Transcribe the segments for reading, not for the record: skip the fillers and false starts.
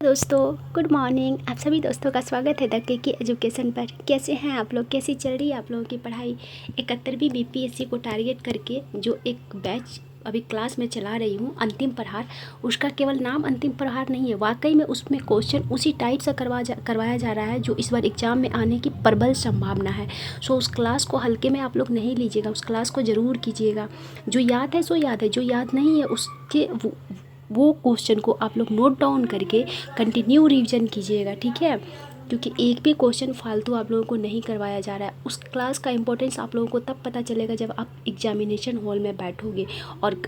दोस्तों good morning. आप सभी दोस्तों का स्वागत है द के एजुकेशन पर। कैसे हैं आप लोग? कैसी चल रही है आप लोगों की पढ़ाई? 71वीं बीपीएससी को टारगेट करके जो एक बैच अभी क्लास में चला रही हूँ, अंतिम प्रहार, उसका केवल नाम अंतिम प्रहार नहीं है, वाकई में उसमें क्वेश्चन उसी टाइप से करवाया जा रहा है जो इस बार एग्ज़ाम में आने की प्रबल संभावना है। सो उस क्लास को हल्के में आप लोग नहीं लीजिएगा, उस क्लास को ज़रूर कीजिएगा। जो याद है सो याद है, जो याद नहीं है उसके वो क्वेश्चन को आप लोग नोट डाउन करके कंटिन्यू रिवीजन कीजिएगा, ठीक है? क्योंकि एक भी क्वेश्चन फालतू आप लोगों को नहीं करवाया जा रहा है। उस क्लास का इंपॉर्टेंस आप लोगों को तब पता चलेगा जब आप एग्जामिनेशन हॉल में बैठोगे। और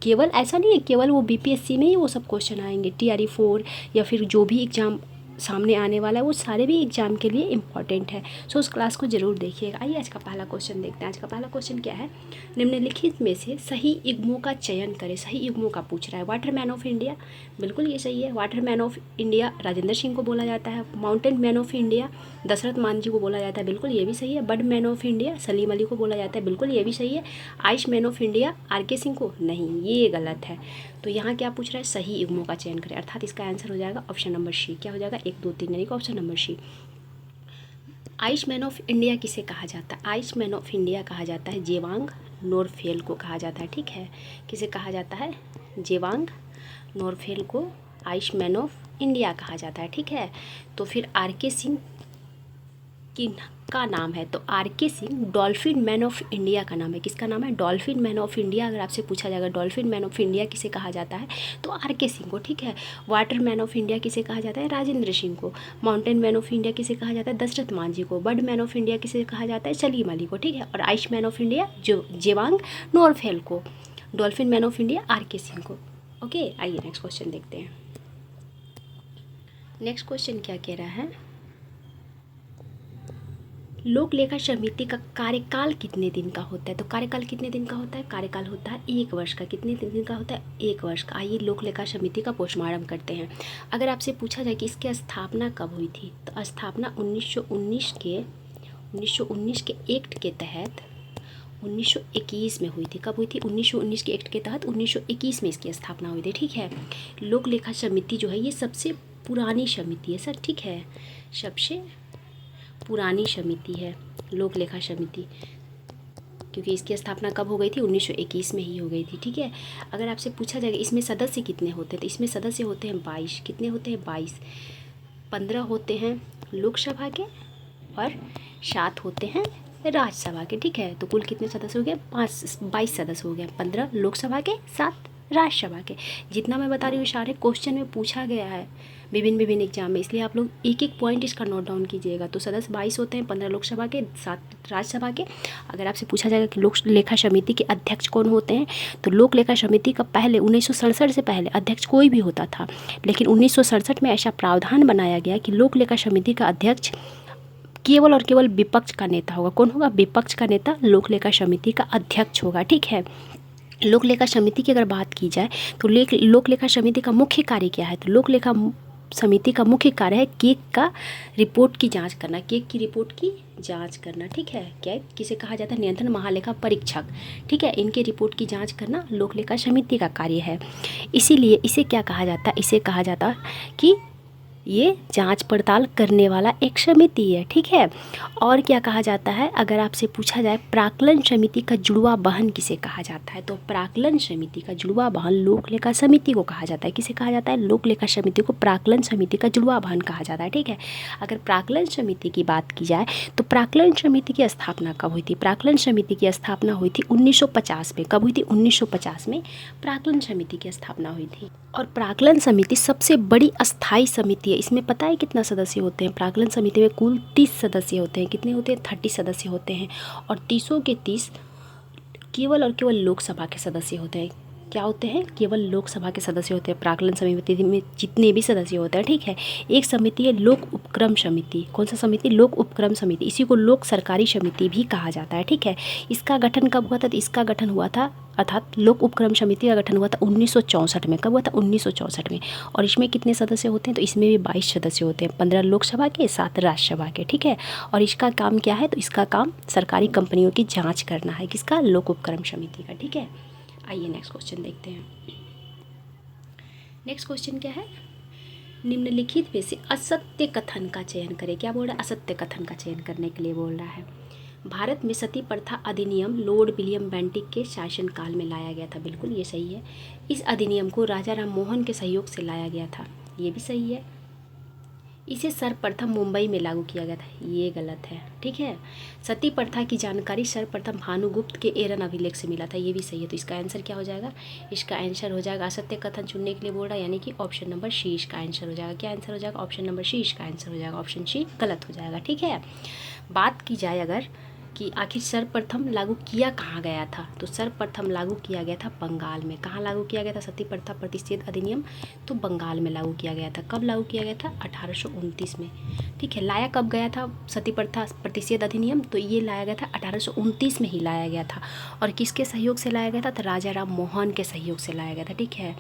केवल ऐसा नहीं है केवल वो बीपीएससी में ही वो सब क्वेश्चन आएंगे, टीआरई 4 या फिर जो भी एग्ज़ाम सामने आने वाला है वो सारे भी एग्जाम के लिए इम्पॉर्टेंट है। सो उस क्लास को ज़रूर देखिएगा। आइए आज का पहला क्वेश्चन देखते हैं। आज का पहला क्वेश्चन क्या है? निम्नलिखित में से सही युग्मों का चयन करें। सही युग्मों का पूछ रहा है। वाटरमैन ऑफ इंडिया, बिल्कुल ये सही है। Waterman of India Rajendra Singh को बोला जाता है। Mountain man of India Dashrath Manjhi को बोला जाता है, बिल्कुल ये भी सही है। Bird man of India Salim Ali को बोला जाता है, बिल्कुल ये भी सही है। Ice man of India R K. Singh को, नहीं ये गलत है। तो यहाँ क्या पूछ रहा है? सही युग्मों का चयन करें, अर्थात इसका आंसर हो जाएगा ऑप्शन नंबर सी। क्या हो जाएगा? 1 2 3 यानी कि option number C. Ice man of India किसे कहा जाता है? आइस मैन ऑफ इंडिया कहा जाता है जेवांग नोरफेल को कहा जाता है, ठीक है? किसे कहा जाता है? जेवांग नोरफेल को आइस मैन ऑफ इंडिया कहा जाता है, ठीक है? तो फिर आर.के. सिंह का नाम है, तो R K. Singh dolphin man of India का नाम है। किसका नाम है? Dolphin man of India. अगर आपसे पूछा जाएगा डॉल्फिन मैन ऑफ इंडिया किसे कहा जाता है, तो आर.के. सिंह को, ठीक है? वाटर मैन ऑफ इंडिया किसे कहा जाता है? राजेंद्र सिंह को। माउंटेन मैन ऑफ इंडिया किसे कहा जाता है? दशरथ मान जी को। बर्ड मैन ऑफ इंडिया किसे कहा जाता है? सलीम अली को, ठीक है? और आइस मैन ऑफ इंडिया जो जेवांग नोरफेल को। Dolphin man of India R K. Singh को। ओके, आइए नेक्स्ट क्वेश्चन देखते हैं। नेक्स्ट क्वेश्चन क्या कह रहा है? लोक लेखा समिति का कार्यकाल कितने दिन का होता है? तो कार्यकाल कितने दिन का होता है? कार्यकाल होता है 1 वर्ष का। कितने दिन का होता है? 1 वर्ष का। आइए लोक लेखा समिति का पोस्टमार्टम करते हैं। अगर आपसे पूछा जाए कि इसकी स्थापना कब हुई थी, तो स्थापना 1919 के एक्ट के तहत 1921 में हुई थी। कब हुई थी? 1919 के एक्ट के तहत 1921 में इसकी स्थापना हुई थी, ठीक है? लोक लेखा समिति जो है ये सबसे पुरानी समिति है सर, ठीक है? सबसे पुरानी समिति है लोक लेखा समिति, क्योंकि इसकी स्थापना कब हो गई थी? 1921 में ही हो गई थी, ठीक है? अगर आपसे पूछा जाएगा इसमें सदस्य कितने होते हैं, तो इसमें सदस्य होते हैं 22। कितने होते हैं? 22। 15 होते हैं लोकसभा के और 7 होते हैं राज्यसभा के, ठीक है? तो कुल कितने सदस्य हो गए? 22 सदस्य हो गए। 15 लोकसभा के, 7 राज्यसभा के। जितना मैं बता रही हूँ सारे क्वेश्चन में पूछा गया है विभिन्न एग्जाम में, इसलिए आप लोग एक एक पॉइंट इसका नोट डाउन कीजिएगा। तो सदस्य 22 होते हैं, 15 लोकसभा के, 7 राज्यसभा के। अगर आपसे पूछा जाएगा कि लोक लेखा समिति के अध्यक्ष कौन होते हैं, तो लोक लेखा समिति का पहले 1967 से पहले अध्यक्ष कोई भी होता था, लेकिन 1967 में ऐसा प्रावधान बनाया गया कि लोक लेखा समिति का अध्यक्ष केवल और केवल विपक्ष का नेता होगा। कौन होगा? विपक्ष का नेता लोक लेखा समिति का अध्यक्ष होगा, ठीक है? लोक लेखा समिति की अगर बात की जाए तो लोक लेखा समिति का मुख्य कार्य क्या है? तो लोक लेखा समिति का मुख्य कार्य है केक का रिपोर्ट की जांच करना। केक की रिपोर्ट की जांच करना, ठीक है? क्या किसे कहा जाता है? नियंत्रण महालेखा परीक्षक, ठीक है? इनके रिपोर्ट की जांच करना लोक लेखा समिति का कार्य है। इसीलिए इसे क्या कहा जाता है? इसे कहा जाता है कि ये जांच पड़ताल करने वाला एक समिति है, ठीक है? और क्या कहा जाता है? अगर आपसे पूछा जाए प्राक्कलन समिति का जुड़वा बहन किसे कहा जाता है, तो प्राक्कलन समिति का जुड़वा बहन लोक लेखा समिति को कहा जाता है। किसे कहा जाता है? लोक लेखा समिति को प्राक्कलन समिति का जुड़वा बहन कहा जाता है, ठीक है? अगर प्राक्कलन समिति की बात की जाए तो प्राक्कलन समिति की स्थापना कब हुई थी? प्राक्कलन समिति की स्थापना हुई थी 1950 में। कब हुई थी? 1950 में प्राक्कलन समिति की स्थापना हुई थी। और प्राक्कलन समिति सबसे बड़ी अस्थायी समिति है। इसमें पता है कितना सदस्य होते हैं? प्राक्कलन समिति में कुल 30 सदस्य होते हैं। कितने होते हैं? 30 सदस्य होते हैं। और 30 के 30 केवल और केवल लोकसभा के सदस्य होते हैं। क्या होते हैं? केवल लोकसभा के सदस्य होते हैं प्राक्कलन समिति में जितने भी सदस्य होते हैं, ठीक है? एक समिति है लोक उपक्रम समिति। कौन सा समिति? लोक उपक्रम समिति। इसी को लोक सरकारी समिति भी कहा जाता है, ठीक है? इसका गठन कब हुआ था? तो इसका गठन हुआ था, अर्थात लोक उपक्रम समिति का गठन हुआ था 1964 में। कब हुआ था? 1964 में। और इसमें कितने सदस्य होते हैं? तो इसमें भी 22 सदस्य होते हैं, 15 लोकसभा के, 7 राज्यसभा के, ठीक है? और इसका काम क्या है? तो इसका काम सरकारी कंपनियों की जाँच करना है। किसका? लोक उपक्रम समिति का, ठीक है? आइए नेक्स्ट क्वेश्चन देखते हैं। नेक्स्ट क्वेश्चन क्या है? निम्नलिखित में से असत्य कथन का चयन करें। क्या बोल रहा है? असत्य कथन का चयन करने के लिए बोल रहा है। भारत में सती प्रथा अधिनियम लॉर्ड विलियम बेंटिक के शासनकाल में लाया गया था। बिल्कुल ये सही है। इस अधिनियम को राजा राम मोहन के सहयोग से लाया गया था। ये भी सही है। इसे सर्वप्रथम मुंबई में लागू किया गया था। ये गलत है। ठीक है। सती प्रथा की जानकारी सर्वप्रथम भानुगुप्त के एरन अभिलेख से मिला था। ये भी सही है। तो इसका आंसर क्या हो जाएगा? इसका आंसर हो जाएगा, असत्य कथन चुनने के लिए बोल रहा है, यानी कि ऑप्शन नंबर सी इसका आंसर हो जाएगा। क्या आंसर हो जाएगा? ऑप्शन नंबर सी इसका आंसर हो जाएगा। ऑप्शन सी गलत हो जाएगा। ठीक है। बात की जाए अगर कि आखिर सर्वप्रथम लागू किया कहाँ गया था, तो सर्वप्रथम लागू किया गया था बंगाल में। कहाँ लागू किया गया था सती प्रथा प्रतिषेध अधिनियम? तो बंगाल में लागू किया गया था। कब लागू किया गया था? 1829 में। ठीक है। लाया कब गया था सती प्रथा प्रतिषेध अधिनियम? तो ये लाया गया था 1829 में ही लाया गया था। और किसके सहयोग से लाया गया था? तो राजा राम मोहन के सहयोग से लाया गया था। ठीक है।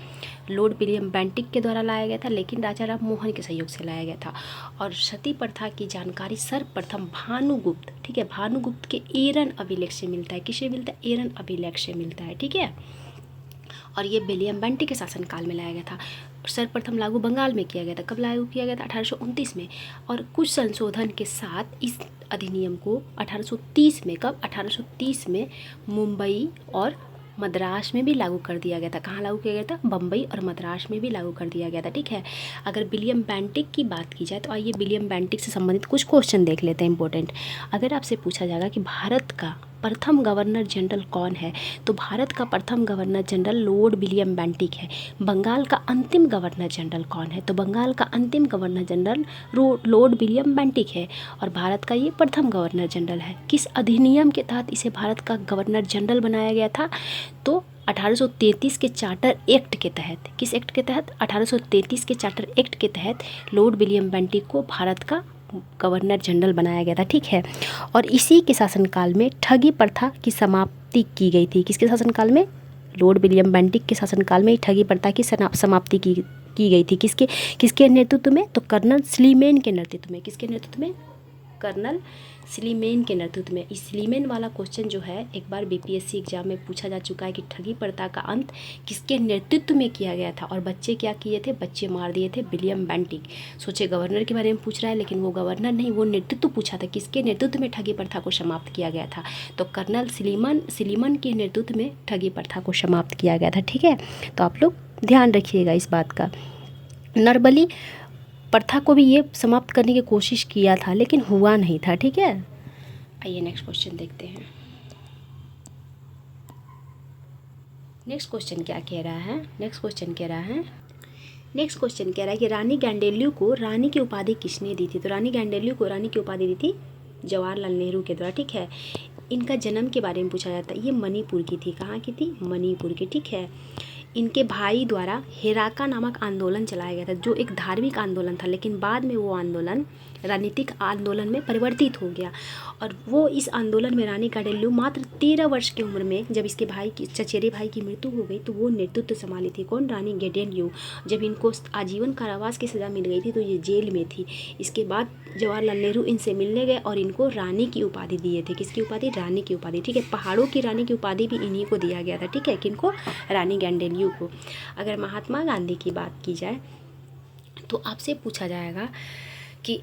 लॉर्ड विलियम बेंटिक के द्वारा लाया गया था, लेकिन राजा राम मोहन के सहयोग से लाया गया था। और सती प्रथा की जानकारी सर्वप्रथम भानुगुप्त, ठीक है, भानुगुप्त के एरन अभिलेख से मिलता है। किससे मिलता है? एरन अभिलेख से मिलता है। ठीक है। और ये विलियम बेंटिक के शासनकाल में लाया गया था। सर्वप्रथम लागू बंगाल में किया गया था। कब लागू किया गया था? 1829 में। और कुछ संशोधन के साथ इस अधिनियम को 1830 में, कब? 1830 में मुंबई और मद्रास में भी लागू कर दिया गया था। कहाँ लागू किया गया था? बम्बई और मद्रास में भी लागू कर दिया गया था। ठीक है। अगर विलियम बेंटिक की बात की जाए तो आइए विलियम बेंटिक से संबंधित कुछ क्वेश्चन देख लेते हैं इंपॉर्टेंट। अगर आपसे पूछा जाएगा कि भारत का प्रथम गवर्नर जनरल कौन है, तो भारत का प्रथम governor general Lord William Bentinck है। बंगाल का अंतिम गवर्नर जनरल कौन है, तो बंगाल का अंतिम governor general Lord William Bentinck है। और भारत का ये प्रथम गवर्नर जनरल है। किस अधिनियम के तहत इसे भारत का गवर्नर जनरल बनाया गया था? तो 1833 के चार्टर एक्ट के तहत। किस एक्ट के तहत? 1833 के चार्टर एक्ट के तहत लॉर्ड विलियम बेंटिक को भारत का गवर्नर जनरल बनाया गया था। ठीक है। और इसी के शासनकाल में ठगी प्रथा की समाप्ति की गई थी। किसके शासनकाल में? लॉर्ड विलियम बेंटिक के शासनकाल में ठगी प्रथा की समाप्ति की गई थी। किसके नेतृत्व में? तो कर्नल स्लीमेन के नेतृत्व में। किसके नेतृत्व में? कर्नल स्लीमेन के नेतृत्व में। इस स्लीमेन वाला क्वेश्चन जो है एक बार बीपीएससी एग्जाम में पूछा जा चुका है कि ठगी प्रथा का अंत किसके नेतृत्व में किया गया था। और बच्चे क्या किए थे? बच्चे मार दिए थे विलियम बेंटिक। सोचे गवर्नर के बारे में पूछ रहा है, लेकिन वो गवर्नर नहीं, वो नेतृत्व पूछा था। किसके नेतृत्व में ठगी प्रथा को समाप्त किया गया था? तो कर्नल स्लीमन के नेतृत्व में ठगी प्रथा को समाप्त किया गया था। ठीक है। तो आप लोग ध्यान रखिएगा इस बात का। नरबली प्रथा को भी ये समाप्त करने की कोशिश किया था, लेकिन हुआ नहीं था। ठीक है। आइए नेक्स्ट क्वेश्चन देखते हैं। नेक्स्ट क्वेश्चन क्या कह रहा है? नेक्स्ट क्वेश्चन कह रहा है कि रानी गैंडेल्यू को रानी की उपाधि किसने दी थी? तो रानी गैंडेल्यू को रानी की उपाधि दी थी जवाहरलाल नेहरू के द्वारा। ठीक है। इनका जन्म के बारे में पूछा जाता है। ये मणिपुर की थी। कहाँ की थी? मणिपुर की। ठीक है। इनके भाई द्वारा हेराका नामक आंदोलन चलाया गया था, जो एक धार्मिक आंदोलन था, लेकिन बाद में वो आंदोलन राजनीतिक आंदोलन में परिवर्तित हो गया। और वो इस आंदोलन में रानी गैंडेल्यू मात्र 13 वर्ष की उम्र में, जब इसके चचेरे भाई की मृत्यु हो गई, तो वो नेतृत्व संभाली थी। कौन? रानी गैंडेल्यू। जब इनको आजीवन कारावास की सज़ा मिल गई थी तो ये जेल में थी। इसके बाद जवाहरलाल नेहरू इनसे मिलने गए और इनको रानी की उपाधि दिए थे। किसकी उपाधि? रानी की उपाधि। ठीक है। पहाड़ों की रानी की उपाधि भी इन्हीं को दिया गया था। ठीक है। किनको? रानी गैंडेल्यू को। अगर महात्मा गांधी की बात की जाए तो आपसे पूछा जाएगा कि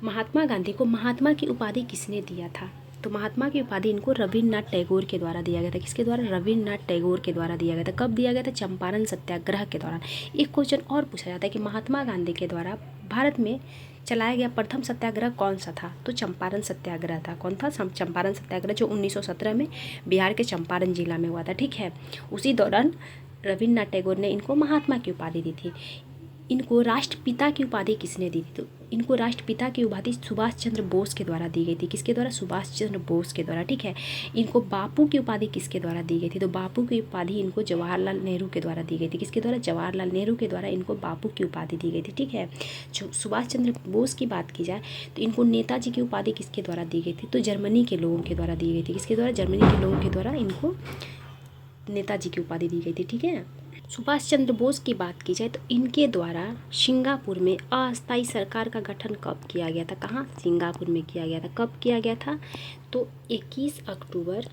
महात्मा गांधी को महात्मा की उपाधि किसने दिया था? तो महात्मा की उपाधि इनको रविन्द्रनाथ टैगोर के द्वारा दिया गया था। किसके द्वारा? रविन्द्रनाथ टैगोर के द्वारा दिया गया था। कब दिया गया था? चंपारण सत्याग्रह के दौरान। एक क्वेश्चन और पूछा जाता है कि महात्मा गांधी के द्वारा भारत में चलाया गया प्रथम सत्याग्रह कौन सा था? तो चंपारण सत्याग्रह था। कौन था? चंपारण सत्याग्रह, जो 1917 में बिहार के चंपारण जिला में हुआ था। ठीक है। उसी दौरान रविन्द्रनाथ टैगोर ने इनको महात्मा की उपाधि दी थी। इनको राष्ट्रपिता की उपाधि किसने दी थी? तो इनको राष्ट्रपिता की उपाधि सुभाष चंद्र बोस के द्वारा दी गई थी। किसके द्वारा? सुभाष चंद्र बोस के द्वारा। ठीक है। इनको बापू की उपाधि किसके द्वारा दी गई थी? तो बापू की उपाधि इनको जवाहरलाल नेहरू के द्वारा दी गई थी। किसके द्वारा? जवाहरलाल नेहरू के द्वारा इनको बापू की उपाधि दी गई थी। ठीक है। सुभाष चंद्र बोस की बात की जाए तो इनको नेताजी की उपाधि किसके द्वारा दी गई थी? तो जर्मनी के लोगों के द्वारा दी गई थी। किसके द्वारा? जर्मनी के लोगों के द्वारा इनको नेताजी की उपाधि दी गई थी। ठीक है। सुभाष चंद्र बोस की बात की जाए तो इनके द्वारा सिंगापुर में अस्थायी सरकार का गठन कब किया गया था? कहाँ? सिंगापुर में किया गया था। कब किया गया था? तो 21 अक्टूबर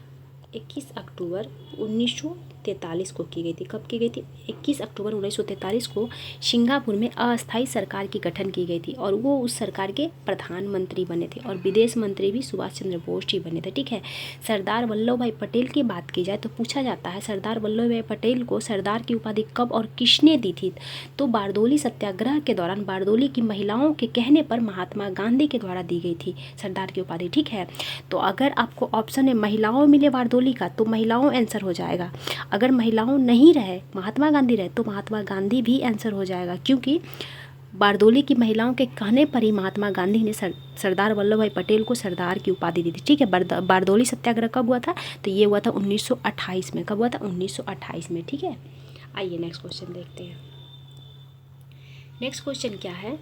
1900 1943 को की गई थी। कब की गई थी? 21 अक्टूबर 1943 को सिंगापुर में अस्थायी सरकार की गठन की गई थी और वो उस सरकार के प्रधानमंत्री बने थे और विदेश मंत्री भी सुभाष चंद्र बोस जी बने थे। ठीक है। सरदार वल्लभ भाई पटेल की बात की जाए तो पूछा जाता है सरदार वल्लभ भाई पटेल को सरदार की उपाधि कब और किसने दी थी? तो बारदोली सत्याग्रह के दौरान बारदोली की महिलाओं के कहने पर महात्मा गांधी के द्वारा दी गई थी सरदार की उपाधि। ठीक है। तो अगर आपको ऑप्शन है महिलाओं मिले बारदोली का तो महिलाओं आंसर हो जाएगा। अगर महिलाओं नहीं रहे, महात्मा गांधी रहे, तो महात्मा गांधी भी आंसर हो जाएगा, क्योंकि बारदोली की महिलाओं के कहने पर ही महात्मा गांधी ने सरदार वल्लभ भाई पटेल को सरदार की उपाधि दी थी। ठीक है। बारदोली सत्याग्रह कब हुआ था? तो ये हुआ था 1928 में। कब हुआ था? 1928 में। ठीक है। आइए नेक्स्ट क्वेश्चन देखते हैं। नेक्स्ट क्वेश्चन क्या है?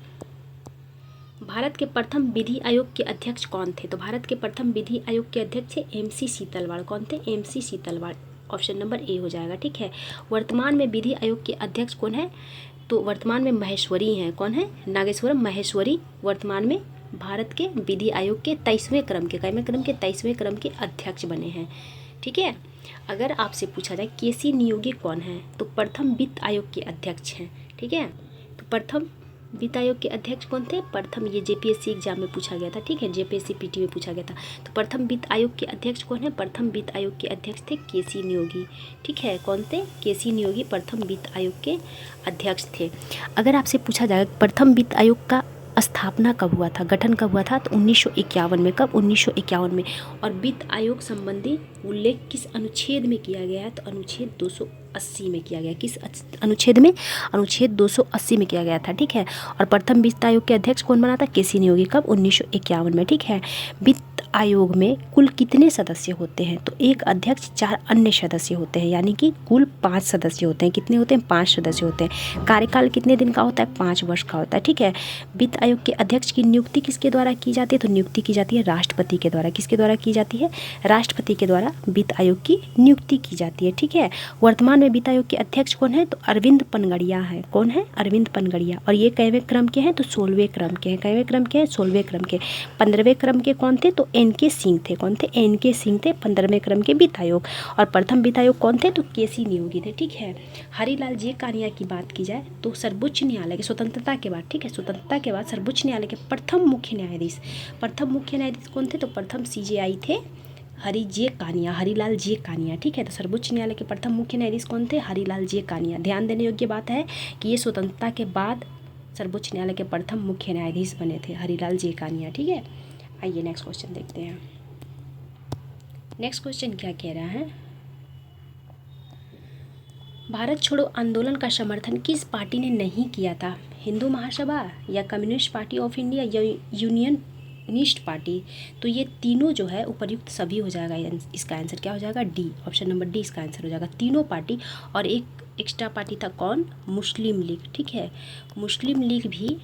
भारत के प्रथम विधि आयोग के अध्यक्ष कौन थे? तो भारत के प्रथम विधि आयोग के अध्यक्ष थे MC सीतलवाड़। कौन थे? MC Setalvad. Option number A हो जाएगा। ठीक है। वर्तमान में विधि आयोग के अध्यक्ष कौन है? तो वर्तमान में महेश्वरी हैं। कौन है? नागेश्वरम महेश्वरी वर्तमान में भारत के विधि आयोग के 23वें क्रम के 23वें क्रम के अध्यक्ष बने हैं। ठीक है। अगर आपसे पूछा जाए केसी नियोगी कौन है? तो प्रथम वित्त आयोग के अध्यक्ष हैं। ठीक है। तो प्रथम वित्त आयोग के अध्यक्ष कौन थे? प्रथम, ये JPSC एग्जाम में पूछा गया था। ठीक है। JPSC PT में पूछा गया था। तो प्रथम वित्त आयोग के अध्यक्ष कौन है? प्रथम वित्त आयोग के अध्यक्ष थे केसी नियोगी। ठीक है। कौन थे? केसी नियोगी प्रथम वित्त आयोग के अध्यक्ष थे। अगर आपसे पूछा जाए प्रथम वित्त आयोग का स्थापना कब हुआ था, गठन कब हुआ था, तो 1951 में। कब? 1951 में। और वित्त आयोग संबंधी उल्लेख किस अनुच्छेद में किया गया है? तो अनुच्छेद 280 में किया गया। किस अनुच्छेद में? अनुच्छेद 280 में किया गया था। ठीक है। और प्रथम वित्त आयोग के अध्यक्ष कौन बना था? केसी नियोगी। कब? 1951 में। ठीक है। वित्त आयोग में कुल कितने सदस्य होते हैं? तो एक अध्यक्ष, 4 अन्य सदस्य होते हैं, यानी कि कुल 5 सदस्य होते हैं। कितने होते हैं? 5 सदस्य होते हैं। कार्यकाल कितने दिन का होता है? 5 वर्ष का होता है। ठीक है। वित्त आयोग के अध्यक्ष की नियुक्ति किसके द्वारा की जाती है? तो नियुक्ति की जाती है राष्ट्रपति के द्वारा। किसके द्वारा की जाती है? राष्ट्रपति के द्वारा वित्त आयोग की नियुक्ति की जाती है। ठीक है। वर्तमान में वित्त आयोग के अध्यक्ष कौन है? तो अरविंद पनगड़िया है। कौन है? अरविंद पनगड़िया। और ये कईवें क्रम के हैं? तो 16वें क्रम के हैं। कईवें क्रम के हैं? 16वें क्रम के। 15वें क्रम के कौन थे? तो NK सिंह थे। कौन थे? NK सिंह थे 15वें क्रम के वित्त आयोग। और प्रथम वित्त आयोग कौन थे? तो केसी नियोगी थे। ठीक है। हरिलाल जे कानिया की बात की जाए तो सर्वोच्च न्यायालय की स्वतंत्रता के बाद, ठीक है, स्वतंत्रता के बाद सर्वोच्च न्यायालय के प्रथम मुख्य न्यायाधीश कौन थे? तो प्रथम CJI थे हरिलाल जे कानिया। ठीक है। तो सर्वोच्च न्यायालय के प्रथम मुख्य न्यायाधीश कौन थे? हरिलाल जे कानिया। ध्यान देने योग्य बात है कि ये स्वतंत्रता के बाद सर्वोच्च न्यायालय के प्रथम मुख्य न्यायाधीश बने थे हरिलाल जे कानिया। ठीक है। आइए नेक्स्ट क्वेश्चन देखते हैं। नेक्स्ट क्वेश्चन क्या कह रहा है? भारत छोड़ो आंदोलन का समर्थन किस पार्टी ने नहीं किया था? हिंदू महासभा या कम्युनिस्ट पार्टी ऑफ इंडिया या यूनियनिस्ट पार्टी? तो ये तीनों जो है उपर्युक्त सभी हो जाएगा। इसका आंसर क्या हो जाएगा? डी। ऑप्शन नंबर डी इसका आंसर हो जाएगा। तीनों पार्टी। और एक एक्स्ट्रा पार्टी था, कौन? मुस्लिम लीग। ठीक है। मुस्लिम लीग भी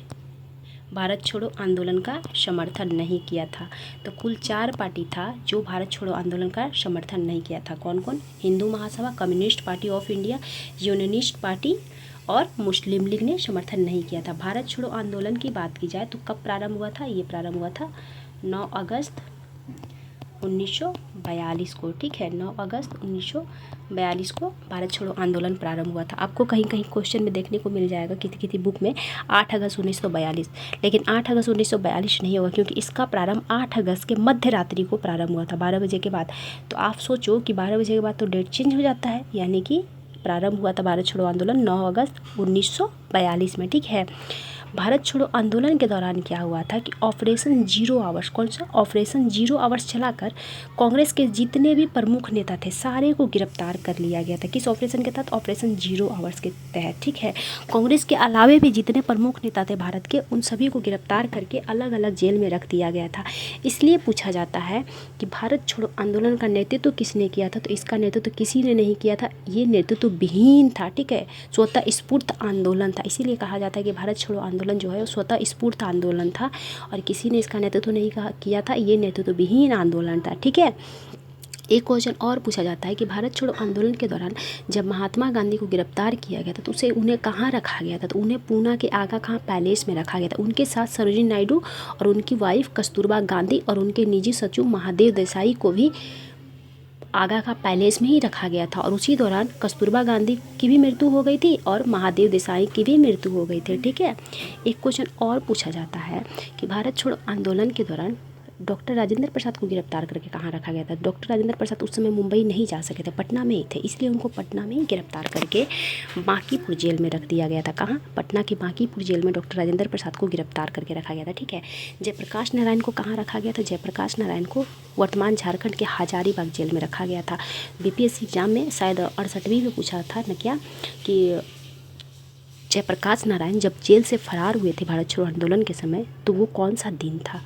भारत छोड़ो आंदोलन का समर्थन नहीं किया था। तो कुल 4 पार्टी था जो भारत छोड़ो आंदोलन का समर्थन नहीं किया था। कौन कौन? हिंदू महासभा, कम्युनिस्ट पार्टी ऑफ इंडिया, यूनियनिस्ट पार्टी और मुस्लिम लीग ने समर्थन नहीं किया था। भारत छोड़ो आंदोलन की बात की जाए तो कब प्रारंभ हुआ था? ये प्रारंभ हुआ था 9 अगस्त 1942 को। ठीक है। 9 अगस्त 1942 को भारत छोड़ो आंदोलन प्रारंभ हुआ था। आपको कहीं कहीं क्वेश्चन में देखने को मिल जाएगा किसी किसी बुक में 8 अगस्त 1942, लेकिन 8 अगस्त 1942 नहीं होगा, क्योंकि इसका प्रारंभ 8 अगस्त के मध्य रात्रि को प्रारंभ हुआ था 12 बजे के बाद। तो आप सोचो कि 12 बजे के बाद तो डेट चेंज हो जाता है, यानी कि प्रारंभ हुआ था भारत छोड़ो आंदोलन 9 अगस्त 1942 में। ठीक है। भारत छोड़ो आंदोलन के दौरान क्या हुआ था कि ऑपरेशन 0 आवर्स, कौन सा? ऑपरेशन 0 आवर्स चलाकर कांग्रेस के जितने भी प्रमुख नेता थे सारे को गिरफ्तार कर लिया गया था। किस ऑपरेशन के तहत? ऑपरेशन 0 आवर्स के तहत। ठीक है। कांग्रेस के अलावे भी जितने प्रमुख नेता थे भारत के, उन सभी को गिरफ्तार करके अलग अलग जेल में रख दिया गया था। इसलिए पूछा जाता है कि भारत छोड़ो आंदोलन का नेतृत्व किसने किया था? तो इसका नेतृत्व किसी ने नहीं किया था, ये नेतृत्व विहीन था। ठीक है। स्वतः स्फूर्त आंदोलन था, इसीलिए कहा जाता है कि भारत छोड़ो आंदोलन जो है वो स्वतः स्फूर्त आंदोलन था और किसी ने इसका नेतृत्व नहीं किया था, ये नेतृत्व विहीन आंदोलन था। ठीक है। एक क्वेश्चन और पूछा जाता है कि भारत छोड़ो आंदोलन के दौरान जब महात्मा गांधी को गिरफ्तार किया गया था तो उन्हें कहाँ रखा गया था? तो उन्हें पूना के आगा खां पैलेस में रखा गया था। उनके साथ सरोजिनी नायडू और उनकी वाइफ कस्तूरबा गांधी और उनके निजी सचिव महादेव देसाई को भी आगा का पैलेस में ही रखा गया था और उसी दौरान कस्तूरबा गांधी की भी मृत्यु हो गई थी और महादेव देसाई की भी मृत्यु हो गई थी। ठीक है, एक क्वेश्चन और पूछा जाता है कि भारत छोड़ो आंदोलन के दौरान डॉक्टर राजेंद्र प्रसाद को गिरफ्तार करके कहाँ रखा गया था। डॉक्टर राजेंद्र प्रसाद उस समय मुंबई नहीं जा सके थे, पटना में ही थे, इसलिए उनको पटना में ही गिरफ्तार करके बांकीपुर जेल में रख दिया गया था। कहाँ? पटना की बांकीपुर जेल में डॉक्टर राजेंद्र प्रसाद को गिरफ्तार करके रखा गया था। ठीक है, जयप्रकाश नारायण को कहाँ रखा गया था? जयप्रकाश नारायण को वर्तमान झारखंड के हजारीबाग जेल में रखा गया था। बीपीएससी एग्जाम में शायद 68वीं में पूछा था न क्या कि जयप्रकाश नारायण जब जेल से फरार हुए थे भारत छोड़ो आंदोलन के समय, तो वो कौन सा दिन था,